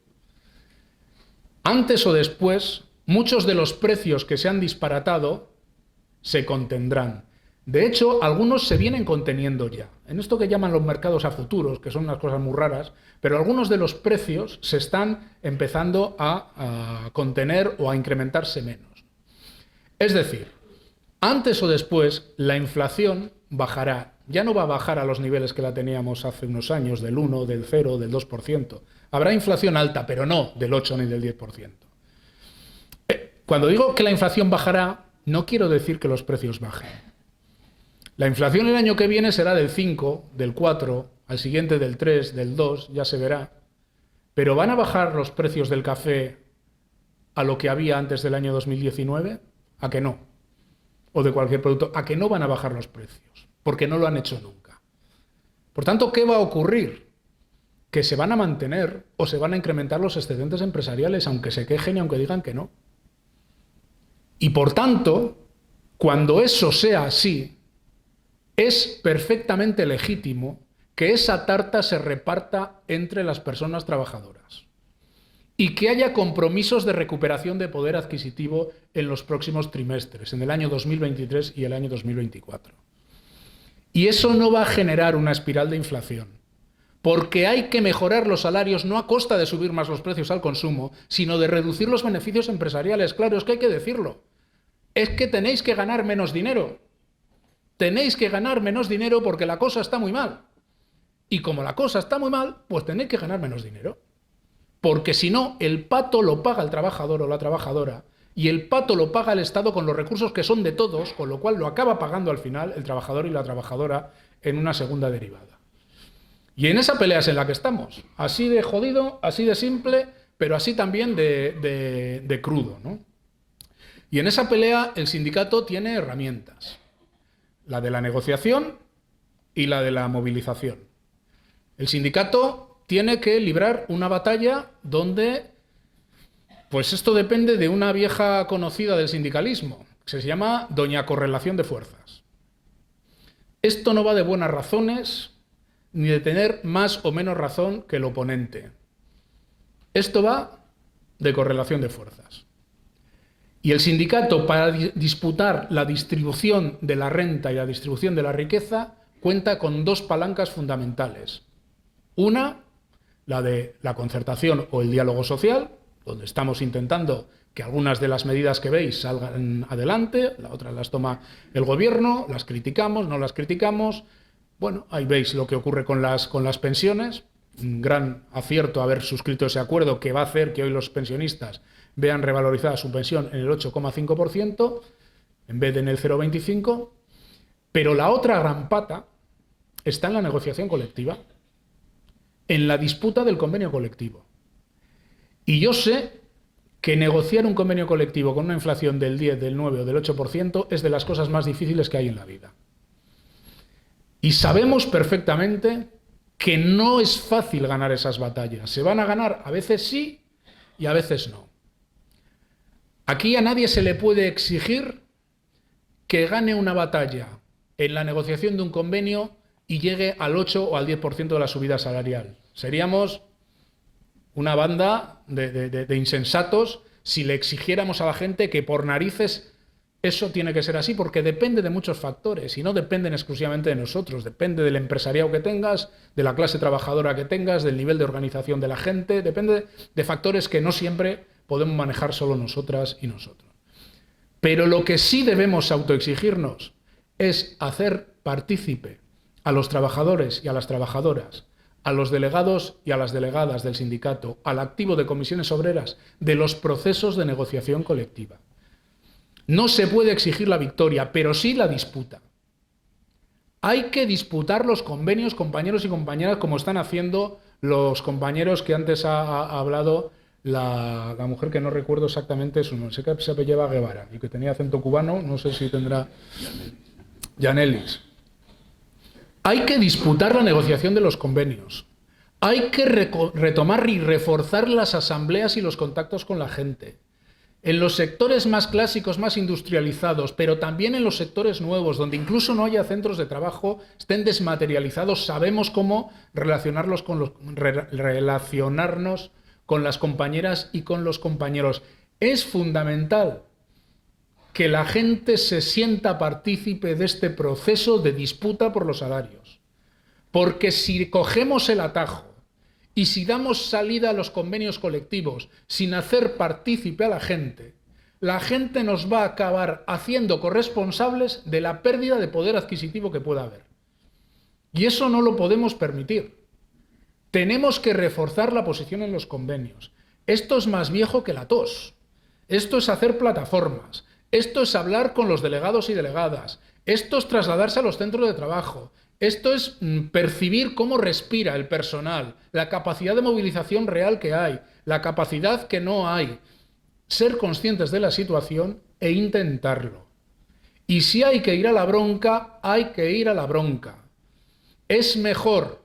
Antes o después, muchos de los precios que se han disparatado se contendrán. De hecho, algunos se vienen conteniendo ya. En esto que llaman los mercados a futuros, que son unas cosas muy raras, pero algunos de los precios se están empezando a contener o a incrementarse menos. Es decir, antes o después, la inflación bajará. Ya no va a bajar a los niveles que la teníamos hace unos años, del 1, del 0, del 2%. Habrá inflación alta, pero no del 8 ni del 10%. Cuando digo que la inflación bajará, no quiero decir que los precios bajen. La inflación el año que viene será del 5, del 4, al siguiente del 3, del 2, ya se verá. Pero ¿van a bajar los precios del café a lo que había antes del año 2019? ¿A que no? O de cualquier producto, ¿a que no van a bajar los precios? Porque no lo han hecho nunca. Por tanto, ¿qué va a ocurrir? Que se van a mantener o se van a incrementar los excedentes empresariales, aunque se quejen y aunque digan que no. Y por tanto, cuando eso sea así, es perfectamente legítimo que esa tarta se reparta entre las personas trabajadoras y que haya compromisos de recuperación de poder adquisitivo en los próximos trimestres, en el año 2023 y el año 2024. Y eso no va a generar una espiral de inflación, porque hay que mejorar los salarios no a costa de subir más los precios al consumo, sino de reducir los beneficios empresariales. Claro, es que hay que decirlo. Es que tenéis que ganar menos dinero. Tenéis que ganar menos dinero porque la cosa está muy mal. Y como la cosa está muy mal, pues tenéis que ganar menos dinero. Porque si no, el pato lo paga el trabajador o la trabajadora, y el pato lo paga el Estado con los recursos que son de todos, con lo cual lo acaba pagando al final el trabajador y la trabajadora en una segunda derivada. Y en esa pelea es en la que estamos. Así de jodido, así de simple, pero así también de crudo, ¿no? Y en esa pelea el sindicato tiene herramientas. la de la negociación y la de la movilización. El sindicato tiene que librar una batalla donde, pues esto depende de una vieja conocida del sindicalismo, que se llama doña correlación de fuerzas. Esto no va de buenas razones ni de tener más o menos razón que el oponente. Esto va de correlación de fuerzas. Y el sindicato, para disputar la distribución de la renta y la distribución de la riqueza, cuenta con dos palancas fundamentales. Una, la de la concertación o el diálogo social, donde estamos intentando que algunas de las medidas que veis salgan adelante, la otra las toma el gobierno, las criticamos, no las criticamos. Bueno, ahí veis lo que ocurre con las pensiones. Un gran acierto haber suscrito ese acuerdo que va a hacer que hoy los pensionistas vean revalorizada su pensión en el 8,5% en vez de en el 0,25%. Pero la otra gran pata está en la negociación colectiva, en la disputa del convenio colectivo. Y yo sé que negociar un convenio colectivo con una inflación del 10, del 9 o del 8% es de las cosas más difíciles que hay en la vida. Y sabemos perfectamente que no es fácil ganar esas batallas. Se van a ganar a veces sí y a veces no. Aquí a nadie se le puede exigir que gane una batalla en la negociación de un convenio y llegue al 8 o al 10% de la subida salarial. Seríamos una banda de insensatos si le exigiéramos a la gente que por narices eso tiene que ser así, porque depende de muchos factores y no dependen exclusivamente de nosotros. Depende del empresariado que tengas, de la clase trabajadora que tengas, del nivel de organización de la gente. Depende de factores que no siempre podemos manejar solo nosotras y nosotros. Pero lo que sí debemos autoexigirnos es hacer partícipe a los trabajadores y a las trabajadoras, a los delegados y a las delegadas del sindicato, al activo de comisiones obreras, de los procesos de negociación colectiva. No se puede exigir la victoria, pero sí la disputa. Hay que disputar los convenios, compañeros y compañeras, como están haciendo los compañeros que antes ha hablado la mujer que no recuerdo exactamente su nombre, sé que se apellidaba Guevara y que tenía acento cubano, no sé si tendrá... Yanelis. Hay que disputar la negociación de los convenios. Hay que retomar y reforzar las asambleas y los contactos con la gente. En los sectores más clásicos, más industrializados, pero también en los sectores nuevos, donde incluso no haya centros de trabajo, estén desmaterializados, sabemos cómo relacionarnos con las compañeras y con los compañeros. Es fundamental que la gente se sienta partícipe de este proceso de disputa por los salarios. Porque si cogemos el atajo y si damos salida a los convenios colectivos sin hacer partícipe a la gente nos va a acabar haciendo corresponsables de la pérdida de poder adquisitivo que pueda haber. Y eso no lo podemos permitir. Tenemos que reforzar la posición en los convenios. Esto es más viejo que la tos. Esto es hacer plataformas. Esto es hablar con los delegados y delegadas. Esto es trasladarse a los centros de trabajo. Esto es percibir cómo respira el personal, la capacidad de movilización real que hay, la capacidad que no hay. Ser conscientes de la situación e intentarlo. Y si hay que ir a la bronca, hay que ir a la bronca. Es mejor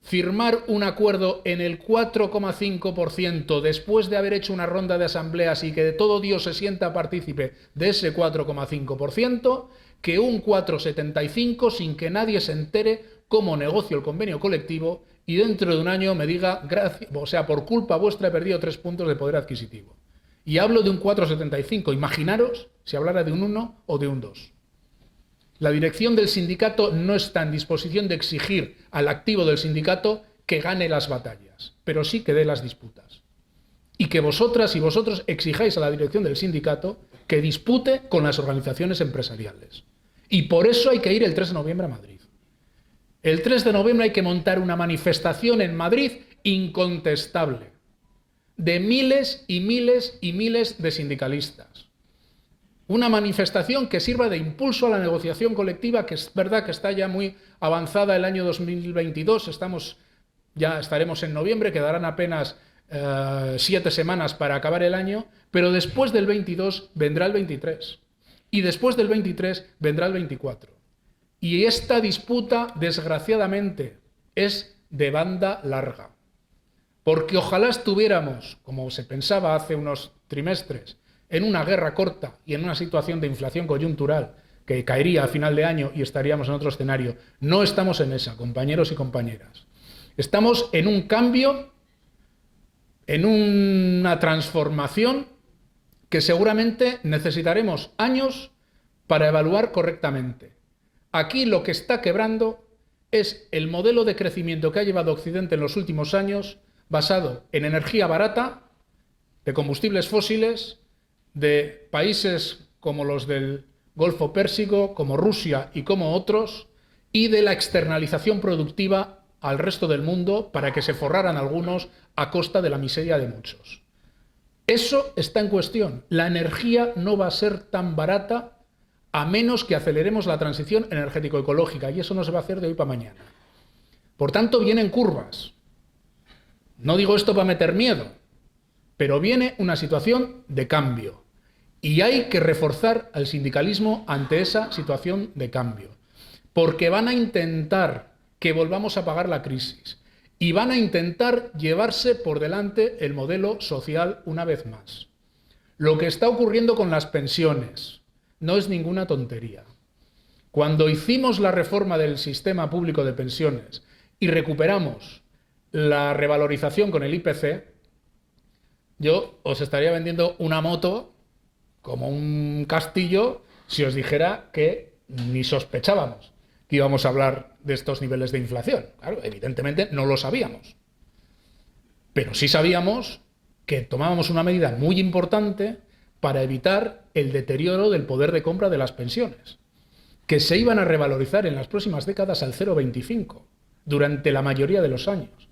firmar un acuerdo en el 4,5% después de haber hecho una ronda de asambleas y que de todo Dios se sienta partícipe de ese 4,5% que un 4,75% sin que nadie se entere cómo negocio el convenio colectivo y dentro de un año me diga, gracias, o sea, por culpa vuestra he perdido 3 puntos de poder adquisitivo. Y hablo de un 4,75%. Imaginaros si hablara de un 1 o de un 2. La dirección del sindicato no está en disposición de exigir al activo del sindicato que gane las batallas, pero sí que dé las disputas. Y que vosotras y vosotros exijáis a la dirección del sindicato que dispute con las organizaciones empresariales. Y por eso hay que ir el 3 de noviembre a Madrid. El 3 de noviembre hay que montar una manifestación en Madrid incontestable, de miles y miles y miles de sindicalistas. Una manifestación que sirva de impulso a la negociación colectiva, que es verdad que está ya muy avanzada el año 2022, ya estaremos en noviembre, quedarán apenas 7 semanas para acabar el año, pero después del 22 vendrá el 23 y después del 23 vendrá el 24. Y esta disputa, desgraciadamente, es de banda larga. Porque ojalá estuviéramos, como se pensaba hace unos trimestres, en una guerra corta y en una situación de inflación coyuntural que caería a final de año y estaríamos en otro escenario. No estamos en esa, compañeros y compañeras. Estamos en un cambio, en una transformación que seguramente necesitaremos años para evaluar correctamente. Aquí lo que está quebrando es el modelo de crecimiento que ha llevado Occidente en los últimos años, basado en energía barata, de combustibles fósiles, de países como los del Golfo Pérsico, como Rusia y como otros, y de la externalización productiva al resto del mundo para que se forraran algunos a costa de la miseria de muchos. Eso está en cuestión. La energía no va a ser tan barata a menos que aceleremos la transición energético-ecológica, y eso no se va a hacer de hoy para mañana. Por tanto, vienen curvas. No digo esto para meter miedo, pero viene una situación de cambio. Y hay que reforzar al sindicalismo ante esa situación de cambio. Porque van a intentar que volvamos a pagar la crisis. Y van a intentar llevarse por delante el modelo social una vez más. Lo que está ocurriendo con las pensiones no es ninguna tontería. Cuando hicimos la reforma del sistema público de pensiones y recuperamos la revalorización con el IPC, yo os estaría vendiendo una moto como un castillo si os dijera que ni sospechábamos que íbamos a hablar de estos niveles de inflación. Claro, evidentemente no lo sabíamos. Pero sí sabíamos que tomábamos una medida muy importante para evitar el deterioro del poder de compra de las pensiones, que se iban a revalorizar en las próximas décadas al 0,25 durante la mayoría de los años.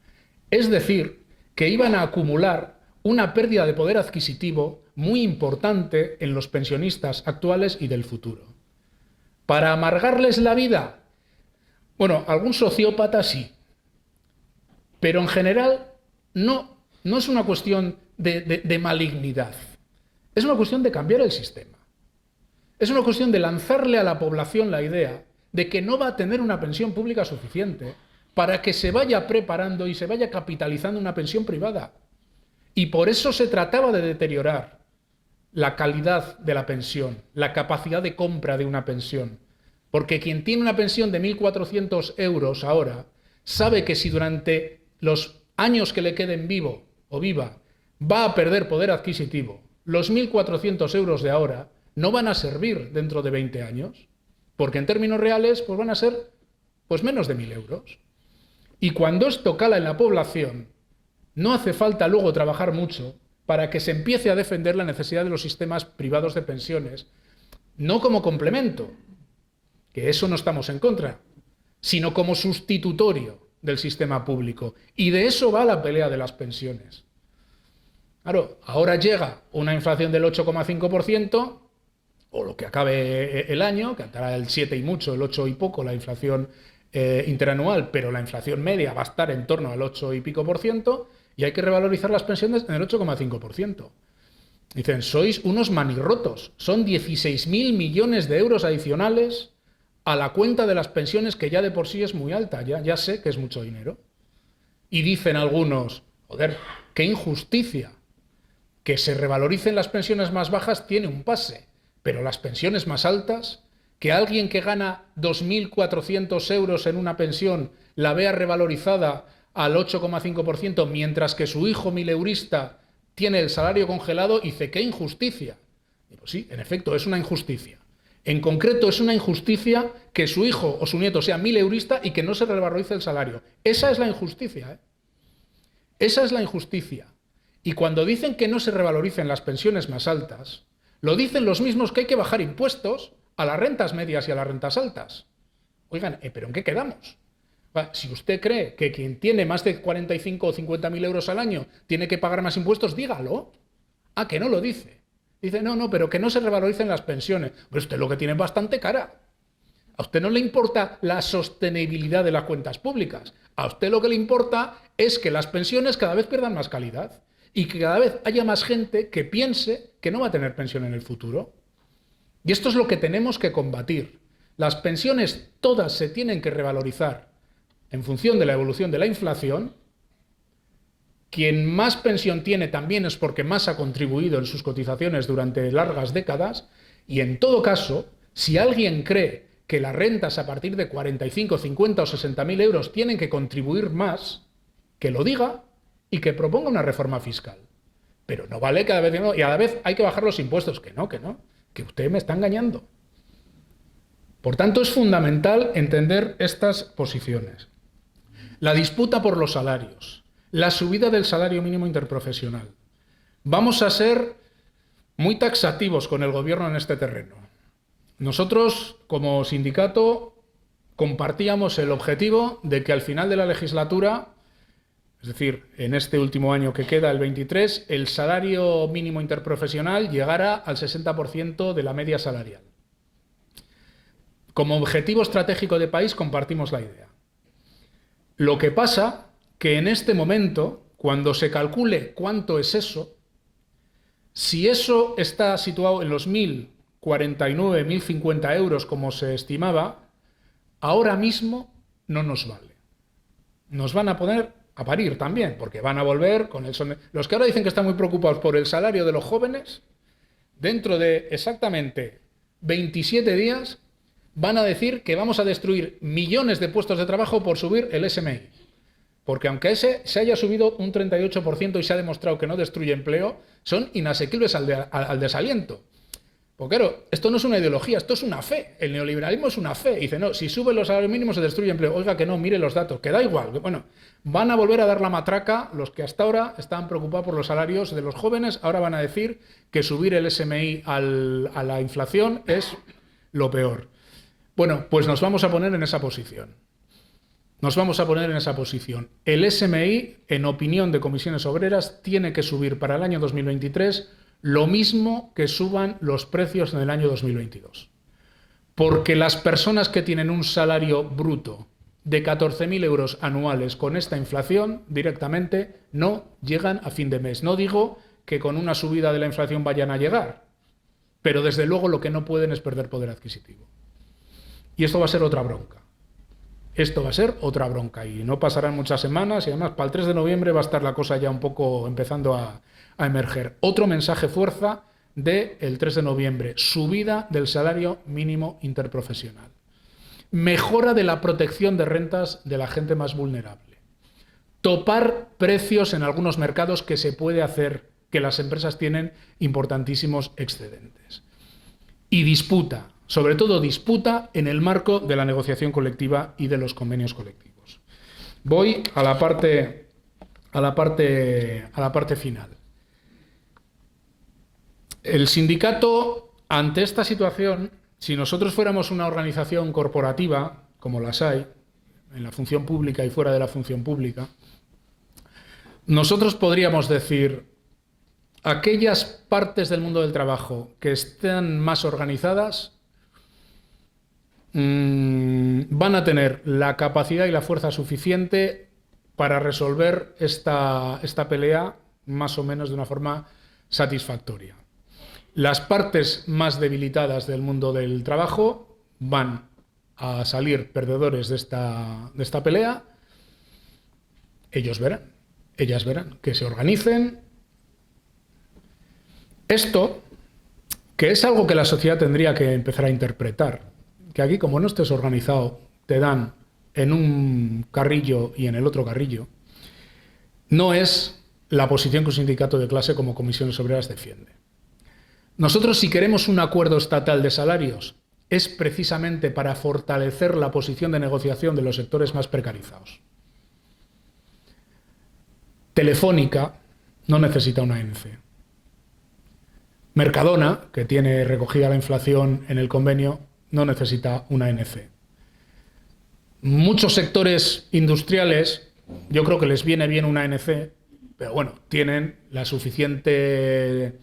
Es decir, que iban a acumular una pérdida de poder adquisitivo muy importante en los pensionistas actuales y del futuro. ¿Para amargarles la vida? Bueno, algún sociópata sí, pero en general no es una cuestión de malignidad, es una cuestión de cambiar el sistema. Es una cuestión de lanzarle a la población la idea de que no va a tener una pensión pública suficiente para que se vaya preparando y se vaya capitalizando una pensión privada. Y por eso se trataba de deteriorar la calidad de la pensión, la capacidad de compra de una pensión. Porque quien tiene una pensión de 1.400 euros ahora, sabe que si durante los años que le queden vivo o viva va a perder poder adquisitivo, los 1.400 euros de ahora no van a servir dentro de 20 años, porque en términos reales pues van a ser pues menos de 1.000 euros. Y cuando esto cala en la población, no hace falta luego trabajar mucho para que se empiece a defender la necesidad de los sistemas privados de pensiones, no como complemento, que eso no estamos en contra, sino como sustitutorio del sistema público. Y de eso va la pelea de las pensiones. Claro, ahora llega una inflación del 8,5%, o lo que acabe el año, que estará el 7 y mucho, el 8 y poco, la inflación interanual, pero la inflación media va a estar en torno al 8 y pico por ciento, y hay que revalorizar las pensiones en el 8,5%. Dicen, sois unos manirrotos, son 16.000 millones de euros adicionales a la cuenta de las pensiones, que ya de por sí es muy alta, ya sé que es mucho dinero. Y dicen algunos, joder, qué injusticia, que se revaloricen las pensiones más bajas tiene un pase, pero las pensiones más altas, que alguien que gana 2.400 euros en una pensión la vea revalorizada al 8,5%, mientras que su hijo mileurista tiene el salario congelado, y dice, qué injusticia. Y pues sí, en efecto, es una injusticia. En concreto, es una injusticia que su hijo o su nieto sea mileurista y que no se revalorice el salario. Esa es la injusticia, ¿eh? Esa es la injusticia. Y cuando dicen que no se revaloricen las pensiones más altas, lo dicen los mismos que hay que bajar impuestos a las rentas medias y a las rentas altas. Oigan, ¿pero en qué quedamos? Si usted cree que quien tiene más de 45 o 50.000 euros al año tiene que pagar más impuestos, dígalo. Ah, que no lo dice. Dice, no, pero que no se revaloricen las pensiones. Pero usted lo que tiene es bastante cara. A usted no le importa la sostenibilidad de las cuentas públicas. A usted lo que le importa es que las pensiones cada vez pierdan más calidad y que cada vez haya más gente que piense que no va a tener pensión en el futuro. Y esto es lo que tenemos que combatir. las pensiones todas se tienen que revalorizar en función de la evolución de la inflación. Quien más pensión tiene también es porque más ha contribuido en sus cotizaciones durante largas décadas, y en todo caso, si alguien cree que las rentas a partir de 45, 50 o 60.000 euros tienen que contribuir más, que lo diga y que proponga una reforma fiscal. Pero no vale cada vez, y a la vez hay que bajar los impuestos. Que no, que usted me está engañando. Por tanto, es fundamental entender estas posiciones. La disputa por los salarios, la subida del salario mínimo interprofesional. Vamos a ser muy taxativos con el gobierno en este terreno. Nosotros, como sindicato, compartíamos el objetivo de que al final de la legislatura, es decir, en este último año que queda, el 23, el salario mínimo interprofesional llegara al 60% de la media salarial. Como objetivo estratégico de país compartimos la idea. Lo que pasa que en este momento, cuando se calcule cuánto es eso, si eso está situado en los 1.049, 1.050 euros como se estimaba, ahora mismo no nos vale. Nos van a poner a parir también, porque van a volver con el son. Los que ahora dicen que están muy preocupados por el salario de los jóvenes, dentro de exactamente 27 días van a decir que vamos a destruir millones de puestos de trabajo por subir el SMI. Porque aunque ese se haya subido un 38% y se ha demostrado que no destruye empleo, son inasequibles al desaliento. Porque claro, esto no es una ideología, esto es una fe. El neoliberalismo es una fe. Dice, no, si suben los salarios mínimos se destruye empleo. Oiga, que no, mire los datos, que da igual. Bueno, van a volver a dar la matraca los que hasta ahora estaban preocupados por los salarios de los jóvenes. Ahora van a decir que subir el SMI a la inflación es lo peor. Bueno, pues nos vamos a poner en esa posición. Nos vamos a poner en esa posición. El SMI, en opinión de Comisiones Obreras, tiene que subir para el año 2023 lo mismo que suban los precios en el año 2022. Porque las personas que tienen un salario bruto de 14.000 euros anuales con esta inflación directamente no llegan a fin de mes. No digo que con una subida de la inflación vayan a llegar, pero desde luego lo que no pueden es perder poder adquisitivo. Y esto va a ser otra bronca. Esto va a ser otra bronca y no pasarán muchas semanas y además para el 3 de noviembre va a estar la cosa ya un poco empezando a emerger. Otro mensaje fuerza del 3 de noviembre, subida del salario mínimo interprofesional. Mejora de la protección de rentas de la gente más vulnerable. Topar precios en algunos mercados que se puede hacer, que las empresas tienen importantísimos excedentes. Y disputa. Sobre todo disputa en el marco de la negociación colectiva y de los convenios colectivos. Voy a la parte final. El sindicato, ante esta situación, si nosotros fuéramos una organización corporativa, como las hay, en la función pública y fuera de la función pública, nosotros podríamos decir, aquellas partes del mundo del trabajo que están más organizadas, van a tener la capacidad y la fuerza suficiente para resolver esta pelea más o menos de una forma satisfactoria. Las partes más debilitadas del mundo del trabajo van a salir perdedores de esta pelea. Ellos verán, ellas verán, que se organicen. Esto, que es algo que la sociedad tendría que empezar a interpretar, que aquí, como no estés organizado, te dan en un carrillo y en el otro carrillo, no es la posición que un sindicato de clase como Comisiones Obreras defiende. Nosotros, si queremos un acuerdo estatal de salarios, es precisamente para fortalecer la posición de negociación de los sectores más precarizados. Telefónica no necesita una ANC. Mercadona, que tiene recogida la inflación en el convenio, no necesita una ANC. Muchos sectores industriales, yo creo que les viene bien una ANC, pero bueno, tienen la suficiente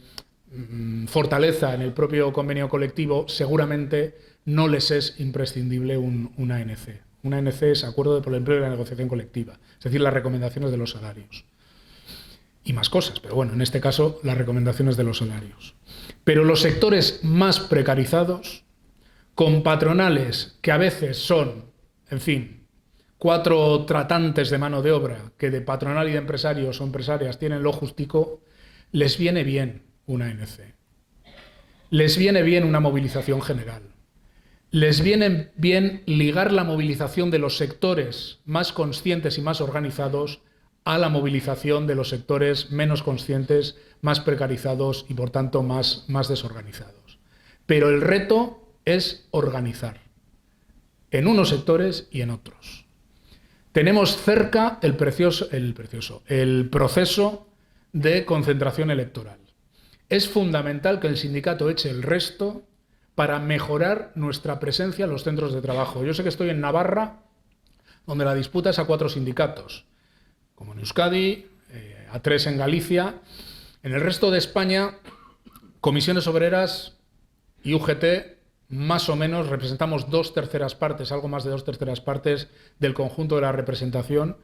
fortaleza en el propio convenio colectivo, seguramente no les es imprescindible una ANC. Una ANC es Acuerdo por el Empleo y la Negociación Colectiva, es decir, las recomendaciones de los salarios. Y más cosas, pero bueno, en este caso, las recomendaciones de los salarios. Pero los sectores más precarizados, con patronales que a veces son, en fin, 4 tratantes de mano de obra que de patronal y de empresarios o empresarias tienen lo justico, les viene bien una ANC. Les viene bien una movilización general. Les viene bien ligar la movilización de los sectores más conscientes y más organizados a la movilización de los sectores menos conscientes, más precarizados y por tanto más desorganizados. Pero el reto es organizar en unos sectores y en otros. Tenemos cerca el proceso de concentración electoral. Es fundamental que el sindicato eche el resto para mejorar nuestra presencia en los centros de trabajo. Yo sé que estoy en Navarra, donde la disputa es a 4 sindicatos, como en Euskadi, a 3 en Galicia. En el resto de España, comisiones obreras y UGT, más o menos, representamos 2/3 partes, algo más de 2/3 partes del conjunto de la representación,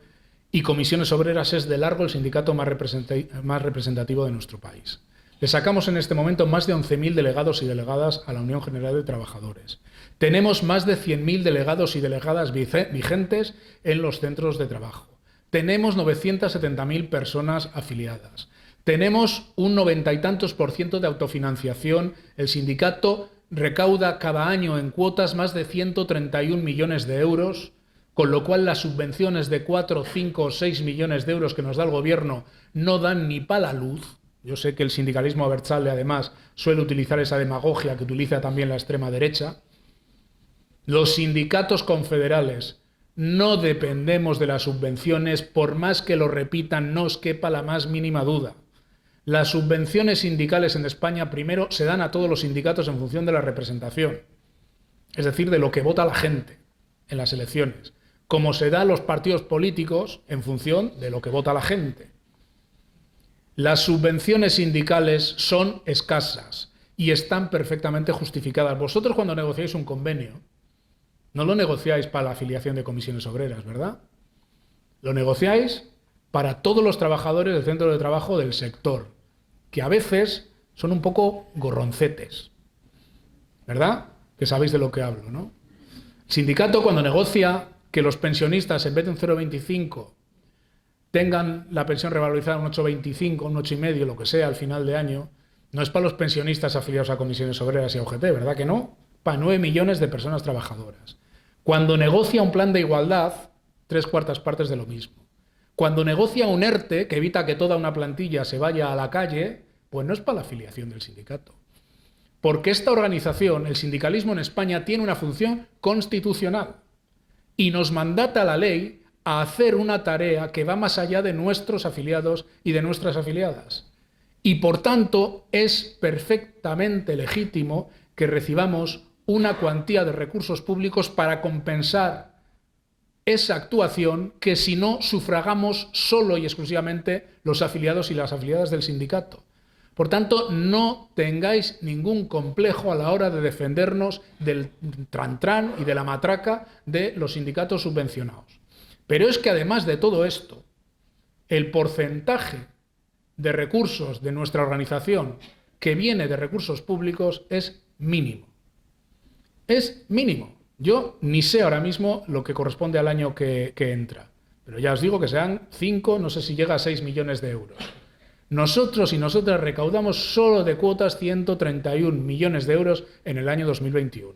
y comisiones obreras es de largo el sindicato más representativo de nuestro país. Le sacamos en este momento más de 11.000 delegados y delegadas a la Unión General de Trabajadores. Tenemos más de 100.000 delegados y delegadas vigentes en los centros de trabajo. Tenemos 970.000 personas afiliadas. Tenemos un 90 y tantos % de autofinanciación. El sindicato recauda cada año en cuotas más de 131 millones de euros, con lo cual las subvenciones de 4, 5 o 6 millones de euros que nos da el gobierno no dan ni para la luz. Yo sé que el sindicalismo abertzale, además, suele utilizar esa demagogia que utiliza también la extrema derecha. Los sindicatos confederales no dependemos de las subvenciones, por más que lo repitan, no os quepa la más mínima duda. Las subvenciones sindicales en España, primero, se dan a todos los sindicatos en función de la representación, es decir, de lo que vota la gente en las elecciones, como se da a los partidos políticos en función de lo que vota la gente. Las subvenciones sindicales son escasas y están perfectamente justificadas. Vosotros, cuando negociáis un convenio, no lo negociáis para la afiliación de comisiones obreras, ¿verdad? Lo negociáis para todos los trabajadores del centro de trabajo del sector, que a veces son un poco gorroncetes, ¿verdad? Que sabéis de lo que hablo, ¿no? El sindicato, cuando negocia que los pensionistas, en vez de un 0,25, tengan la pensión revalorizada un 8,25, un 8,5, lo que sea, al final de año, no es para los pensionistas afiliados a comisiones obreras y a UGT, ¿verdad que no? Para 9 millones de personas trabajadoras. Cuando negocia un plan de igualdad, 3/4 partes de lo mismo. Cuando negocia un ERTE, que evita que toda una plantilla se vaya a la calle, pues no es para la afiliación del sindicato. Porque esta organización, el sindicalismo en España, tiene una función constitucional y nos mandata la ley a hacer una tarea que va más allá de nuestros afiliados y de nuestras afiliadas. Y por tanto es perfectamente legítimo que recibamos una cuantía de recursos públicos para compensar esa actuación que si no sufragamos solo y exclusivamente los afiliados y las afiliadas del sindicato. Por tanto, no tengáis ningún complejo a la hora de defendernos del trantrán y de la matraca de los sindicatos subvencionados. Pero es que además de todo esto, el porcentaje de recursos de nuestra organización que viene de recursos públicos es mínimo. Es mínimo. Yo ni sé ahora mismo lo que corresponde al año que entra, pero ya os digo que sean 5, no sé si llega a 6 millones de euros. Nosotros y nosotras recaudamos solo de cuotas 131 millones de euros en el año 2021.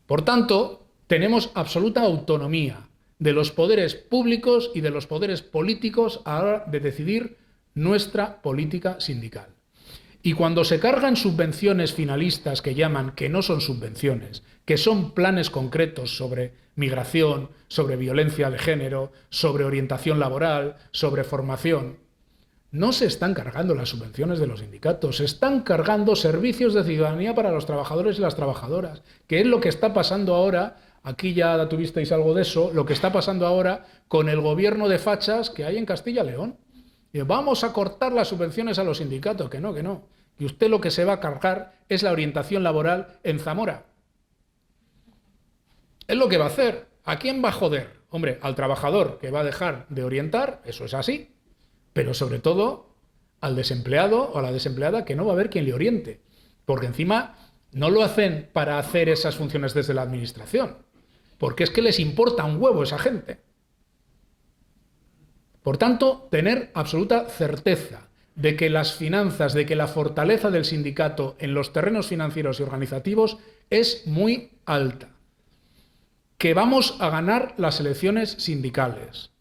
Por tanto, tenemos absoluta autonomía de los poderes públicos y de los poderes políticos a la hora de decidir nuestra política sindical. Y cuando se cargan subvenciones finalistas que llaman, que no son subvenciones, que son planes concretos sobre migración, sobre violencia de género, sobre orientación laboral, sobre formación, no se están cargando las subvenciones de los sindicatos, se están cargando servicios de ciudadanía para los trabajadores y las trabajadoras, que es lo que está pasando ahora. Aquí ya tuvisteis algo de eso, lo que está pasando ahora con el gobierno de fachas que hay en Castilla y León. Y vamos a cortar las subvenciones a los sindicatos, que no, que no. Y usted lo que se va a cargar es la orientación laboral en Zamora. Es lo que va a hacer. ¿A quién va a joder? Hombre, al trabajador que va a dejar de orientar, eso es así, pero sobre todo al desempleado o a la desempleada que no va a haber quien le oriente. Porque encima no lo hacen para hacer esas funciones desde la administración, porque es que les importa un huevo esa gente. Por tanto, tener absoluta certeza de que las finanzas, de que la fortaleza del sindicato en los terrenos financieros y organizativos es muy alta. Que vamos a ganar las elecciones sindicales,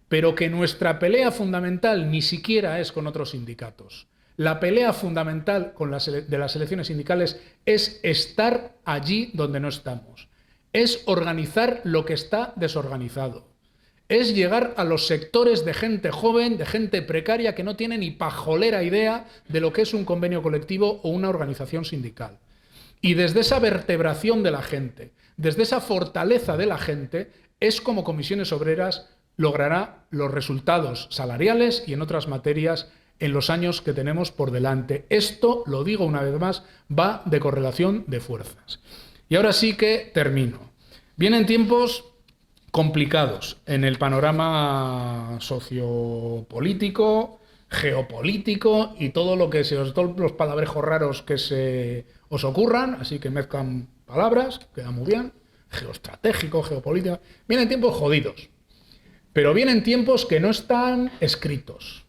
pero que nuestra pelea fundamental ni siquiera es con otros sindicatos. La pelea fundamental de las elecciones sindicales es estar allí donde no estamos, es organizar lo que está desorganizado, es llegar a los sectores de gente joven, de gente precaria que no tiene ni pajolera idea de lo que es un convenio colectivo o una organización sindical. Y desde esa vertebración de la gente, desde esa fortaleza de la gente, es como Comisiones Obreras logrará los resultados salariales y en otras materias en los años que tenemos por delante. Esto, lo digo una vez más, va de correlación de fuerzas. Y ahora sí que termino. Vienen tiempos complicados en el panorama sociopolítico, geopolítico y todo lo que todos los palabrejos raros que se os ocurran, así que mezclan palabras, queda muy bien, geoestratégico, geopolítico. Vienen tiempos jodidos, pero vienen tiempos que no están escritos,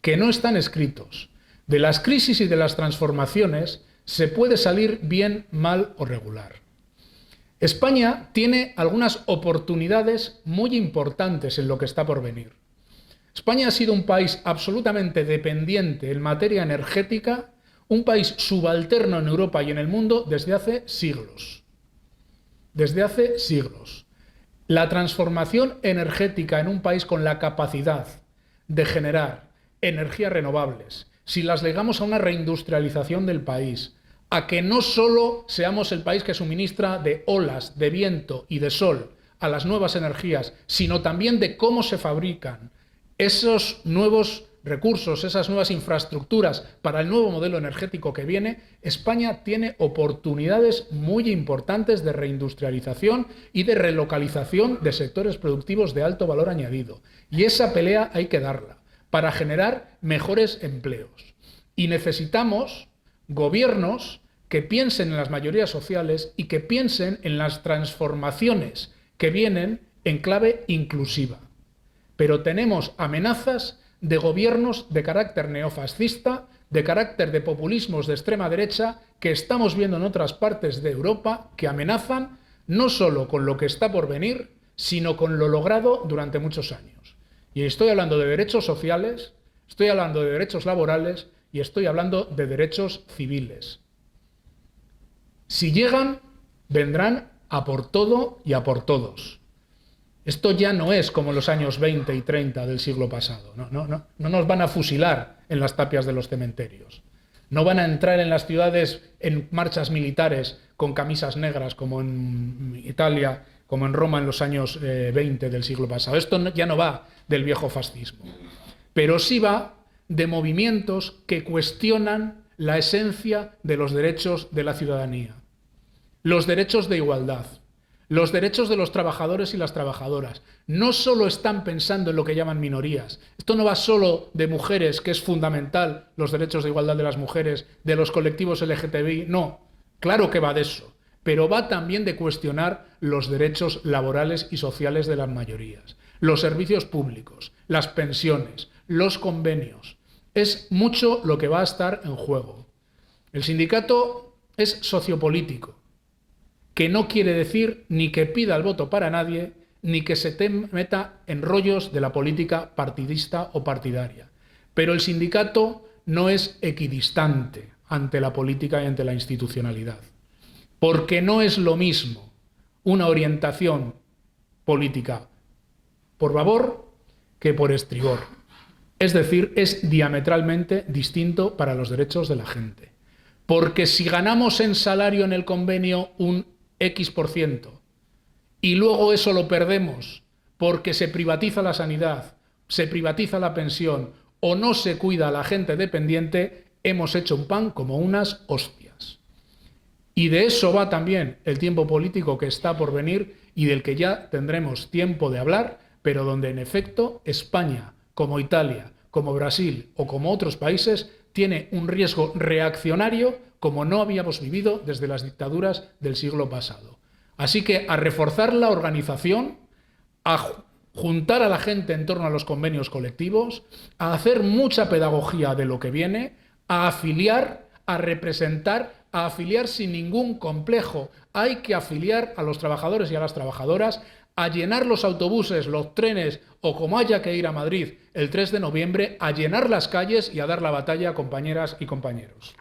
De las crisis y de las transformaciones se puede salir bien, mal o regular. España tiene algunas oportunidades muy importantes en lo que está por venir. España ha sido un país absolutamente dependiente en materia energética, un país subalterno en Europa y en el mundo desde hace siglos. Desde hace siglos. La transformación energética en un país con la capacidad de generar energías renovables, si las ligamos a una reindustrialización del país, a que no solo seamos el país que suministra de olas, de viento y de sol a las nuevas energías, sino también de cómo se fabrican esos nuevos recursos, esas nuevas infraestructuras para el nuevo modelo energético que viene, España tiene oportunidades muy importantes de reindustrialización y de relocalización de sectores productivos de alto valor añadido. Y esa pelea hay que darla para generar mejores empleos. Y necesitamos gobiernos que piensen en las mayorías sociales y que piensen en las transformaciones que vienen en clave inclusiva. Pero tenemos amenazas de gobiernos de carácter neofascista, de carácter de populismos de extrema derecha que estamos viendo en otras partes de Europa que amenazan no solo con lo que está por venir, sino con lo logrado durante muchos años. Y estoy hablando de derechos sociales, estoy hablando de derechos laborales y estoy hablando de derechos civiles. Si llegan, vendrán a por todo y a por todos. Esto ya no es como los años 20 y 30 del siglo pasado. No nos van a fusilar en las tapias de los cementerios. No van a entrar en las ciudades en marchas militares con camisas negras como en Italia, como en Roma en los años 20 del siglo pasado. Esto ya no va del viejo fascismo. Pero sí va de movimientos que cuestionan la esencia de los derechos de la ciudadanía. Los derechos de igualdad, los derechos de los trabajadores y las trabajadoras. No solo están pensando en lo que llaman minorías. Esto no va solo de mujeres, que es fundamental, los derechos de igualdad de las mujeres, de los colectivos LGTBI. No, claro que va de eso. Pero va también de cuestionar los derechos laborales y sociales de las mayorías. Los servicios públicos, las pensiones, los convenios. Es mucho lo que va a estar en juego. El sindicato es sociopolítico, que no quiere decir ni que pida el voto para nadie, ni que se meta en rollos de la política partidista o partidaria. Pero el sindicato no es equidistante ante la política y ante la institucionalidad, porque no es lo mismo una orientación política por babor que por estribor. Es decir, es diametralmente distinto para los derechos de la gente. Porque si ganamos en salario en el convenio un X% y luego eso lo perdemos porque se privatiza la sanidad, se privatiza la pensión o no se cuida a la gente dependiente, hemos hecho un pan como unas hostias. Y de eso va también el tiempo político que está por venir y del que ya tendremos tiempo de hablar, pero donde en efecto España, como Italia, como Brasil o como otros países, tiene un riesgo reaccionario como no habíamos vivido desde las dictaduras del siglo pasado. Así que a reforzar la organización, a juntar a la gente en torno a los convenios colectivos, a hacer mucha pedagogía de lo que viene, a afiliar, a representar, a afiliar sin ningún complejo. Hay que afiliar a los trabajadores y a las trabajadoras, a llenar los autobuses, los trenes o como haya que ir a Madrid el 3 de noviembre, a llenar las calles y a dar la batalla, compañeras y compañeros.